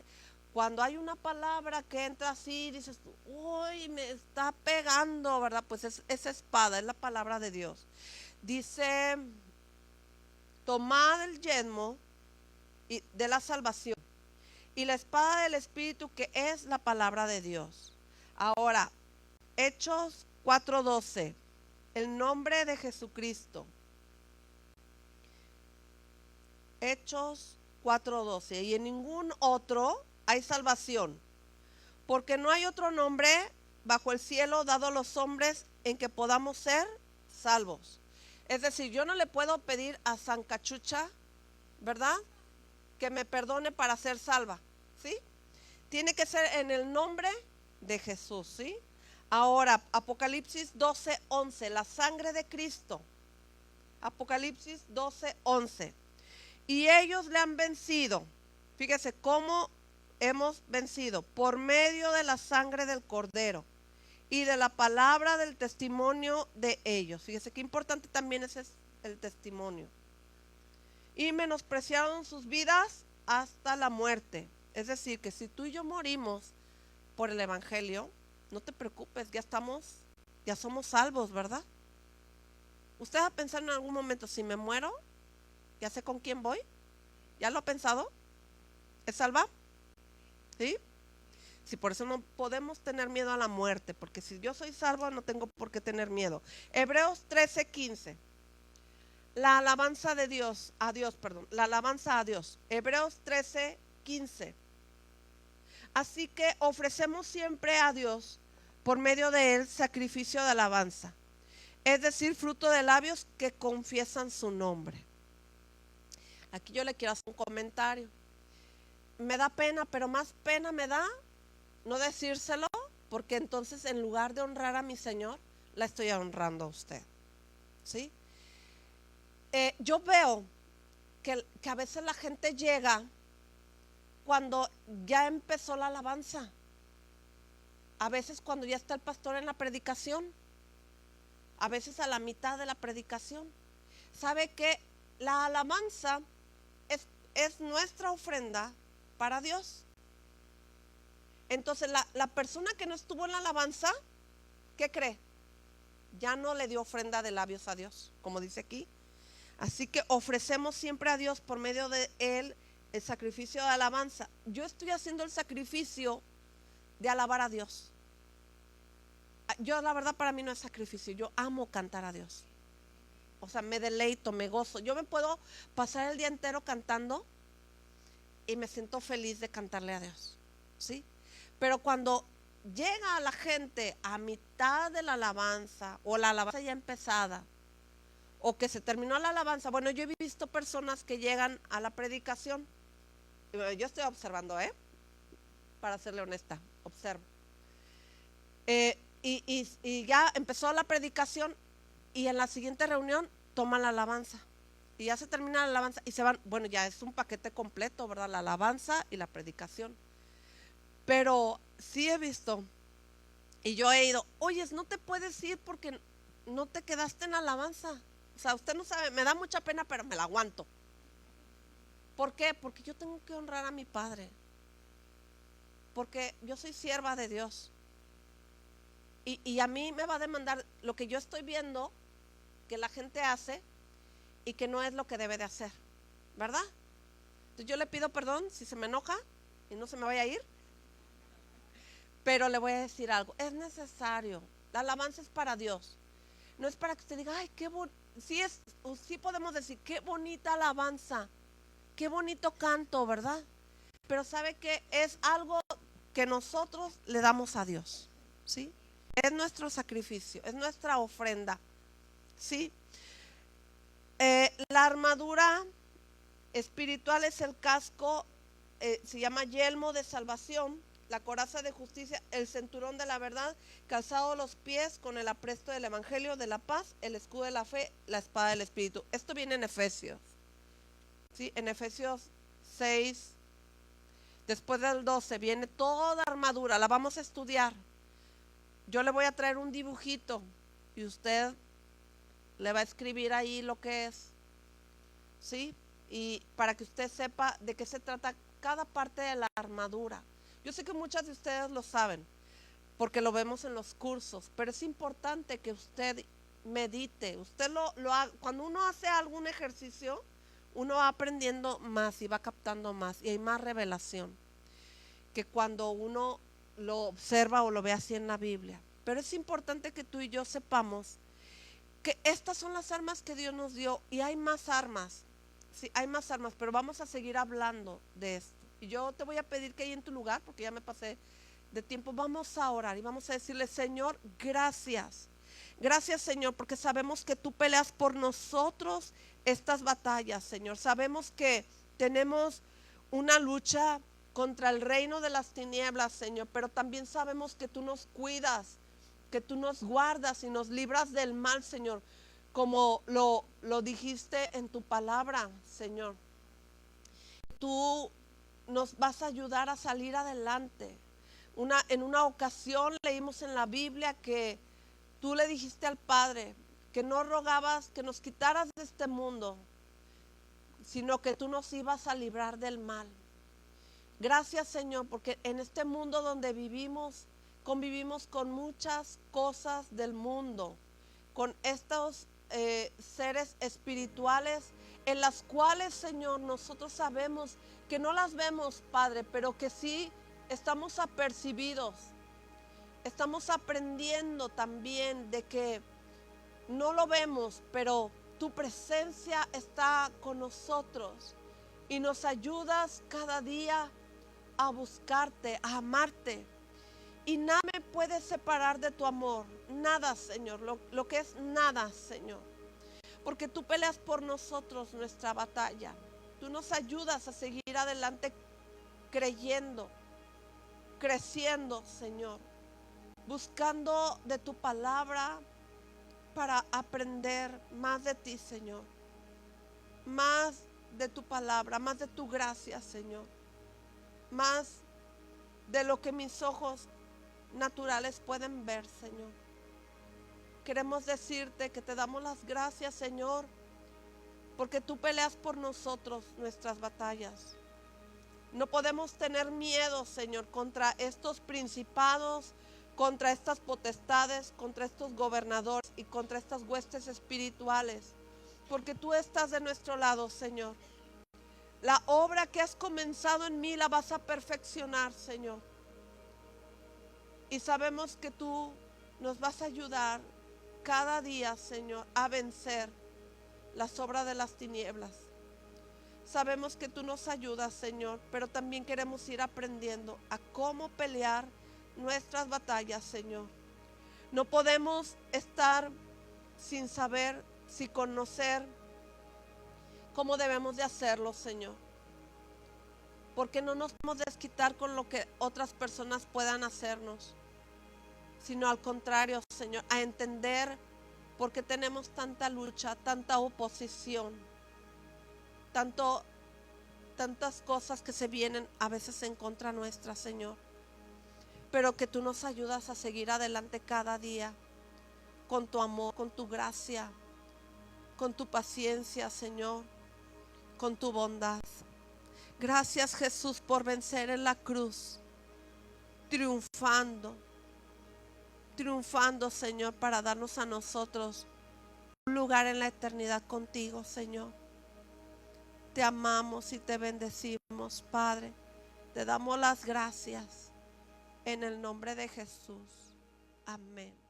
Cuando hay una palabra que entra así, dices, uy, me está pegando, ¿verdad? Pues esa espada es la palabra de Dios. Dice, tomad el yelmo de la salvación y la espada del Espíritu, que es la palabra de Dios. Ahora, Hechos 4:12, el nombre de Jesucristo. Hechos 4:12, y en ningún otro hay salvación, porque no hay otro nombre bajo el cielo dado a los hombres en que podamos ser salvos. Es decir, yo no le puedo pedir a San Cachucha, ¿verdad?, que me perdone para ser salva, ¿sí? Tiene que ser en el nombre de Jesús, ¿sí? Ahora, Apocalipsis 12:11, la sangre de Cristo. Apocalipsis 12:11. Y ellos le han vencido. Fíjese cómo hemos vencido: por medio de la sangre del Cordero y de la palabra del testimonio de ellos. Fíjese qué importante también es el testimonio. Y menospreciaron sus vidas hasta la muerte. Es decir, que si tú y yo morimos por el evangelio, no te preocupes, ya somos salvos, ¿verdad? ¿Usted va a pensar en algún momento, si me muero, ya sé con quién voy? ¿Ya lo ha pensado? ¿Es salva? ¿Sí? Sí, por eso no podemos tener miedo a la muerte, porque si yo soy salvo no tengo por qué tener miedo. Hebreos 13:15. La alabanza de Dios, la alabanza a Dios. Hebreos 13:15. Así que ofrecemos siempre a Dios por medio de él sacrificio de alabanza, es decir, fruto de labios que confiesan su nombre. Aquí yo le quiero hacer un comentario. Me da pena, pero más pena me da no decírselo, porque entonces en lugar de honrar a mi Señor, la estoy honrando a usted, ¿sí? Yo veo que a veces la gente llega cuando ya empezó la alabanza, a veces cuando ya está el pastor en la predicación, a veces a la mitad de la predicación. ¿Sabe que la alabanza es nuestra ofrenda para Dios? Entonces la persona que no estuvo en la alabanza, ¿qué cree? Ya no le dio ofrenda de labios a Dios, como dice aquí. Así que ofrecemos siempre a Dios por medio de él el sacrificio de alabanza. Yo estoy haciendo el sacrificio de alabar a Dios. Yo, la verdad, para mí no es sacrificio. Yo amo cantar a Dios. O sea, me deleito, me gozo. Yo me puedo pasar el día entero cantando y me siento feliz de cantarle a Dios, ¿sí? Pero cuando llega la gente a mitad de la alabanza, o la alabanza ya empezada, o que se terminó la alabanza, bueno, yo he visto personas que llegan a la predicación. Yo estoy observando, para serle honesta, observo. Y ya empezó la predicación, y en la siguiente reunión toman la alabanza. Y ya se termina la alabanza y se van. Bueno, ya es un paquete completo, ¿verdad? La alabanza y la predicación. Pero sí he visto, y yo he ido, oyes, no te puedes ir porque no te quedaste en la alabanza. O sea, usted no sabe, me da mucha pena, pero me la aguanto. ¿Por qué? Porque yo tengo que honrar a mi Padre. Porque yo soy sierva de Dios. Y a mí me va a demandar lo que yo estoy viendo que la gente hace y que no es lo que debe de hacer, ¿verdad? Entonces yo le pido perdón si se me enoja y no se me vaya a ir, pero le voy a decir algo: es necesario. La alabanza es para Dios, no es para que usted diga, ay, qué bonito. Sí podemos decir, qué bonita alabanza, qué bonito canto, ¿verdad? Pero sabe que es algo que nosotros le damos a Dios, ¿sí? Es nuestro sacrificio, es nuestra ofrenda, ¿sí? La armadura espiritual es el casco, se llama yelmo de salvación, la coraza de justicia, el cinturón de la verdad, calzado los pies con el apresto del evangelio de la paz, el escudo de la fe, la espada del espíritu. Esto viene en Efesios, ¿sí? En Efesios 6, después del 12, viene toda armadura, la vamos a estudiar. Yo le voy a traer un dibujito y usted le va a escribir ahí lo que es, ¿sí? Y para que usted sepa de qué se trata cada parte de la armadura. Yo sé que muchas de ustedes lo saben, porque lo vemos en los cursos, pero es importante que usted medite. Usted cuando uno hace algún ejercicio, uno va aprendiendo más y va captando más, y hay más revelación que cuando uno lo observa o lo ve así en la Biblia. Pero es importante que tú y yo sepamos que estas son las armas que Dios nos dio, y hay más armas, sí, hay más armas, pero vamos a seguir hablando de esto. Y yo te voy a pedir que ahí en tu lugar, porque ya me pasé de tiempo, vamos a orar y vamos a decirle: Señor, gracias. Gracias, Señor, porque sabemos que tú peleas por nosotros estas batallas, Señor. Sabemos que tenemos una lucha contra el reino de las tinieblas, Señor, pero también sabemos que tú nos cuidas, que tú nos guardas y nos libras del mal, Señor, como lo dijiste en tu palabra, Señor. Tú nos vas a ayudar a salir adelante. En una ocasión leímos en la Biblia que tú le dijiste al Padre que no rogabas que nos quitaras de este mundo, sino que tú nos ibas a librar del mal. Gracias, Señor, porque en este mundo donde vivimos, convivimos con muchas cosas del mundo, con estos seres espirituales, en las cuales, Señor, nosotros sabemos que no las vemos, Padre, pero que sí estamos apercibidos. Estamos aprendiendo también de que no lo vemos, pero tu presencia está con nosotros y nos ayudas cada día a buscarte, a amarte. Y nada me puede separar de tu amor, nada, Señor, lo que es nada, Señor, porque tú peleas por nosotros nuestra batalla. Tú nos ayudas a seguir adelante creyendo, creciendo, Señor, buscando de tu palabra para aprender más de ti, Señor, más de tu palabra, más de tu gracia, Señor, más de lo que mis ojos naturales pueden ver, Señor. Queremos decirte que te damos las gracias, Señor, porque tú peleas por nosotros nuestras batallas. No podemos tener miedo, Señor, contra estos principados, contra estas potestades, contra estos gobernadores y contra estas huestes espirituales, porque tú estás de nuestro lado, Señor. La obra que has comenzado en mí la vas a perfeccionar, Señor. Y sabemos que tú nos vas a ayudar cada día, Señor, a vencer las obras de las tinieblas. Sabemos que tú nos ayudas, Señor, pero también queremos ir aprendiendo a cómo pelear nuestras batallas, Señor. No podemos estar sin saber, sin conocer cómo debemos de hacerlo, Señor, porque no nos podemos desquitar con lo que otras personas puedan hacernos, sino al contrario, Señor, a entender por qué tenemos tanta lucha, tanta oposición, tantas cosas que se vienen a veces en contra nuestra, Señor, pero que tú nos ayudas a seguir adelante cada día con tu amor, con tu gracia, con tu paciencia, Señor, con tu bondad. Gracias, Jesús, por vencer en la cruz, triunfando, Señor, para darnos a nosotros un lugar en la eternidad contigo, Señor. Te amamos y te bendecimos, Padre. Te damos las gracias en el nombre de Jesús. Amén.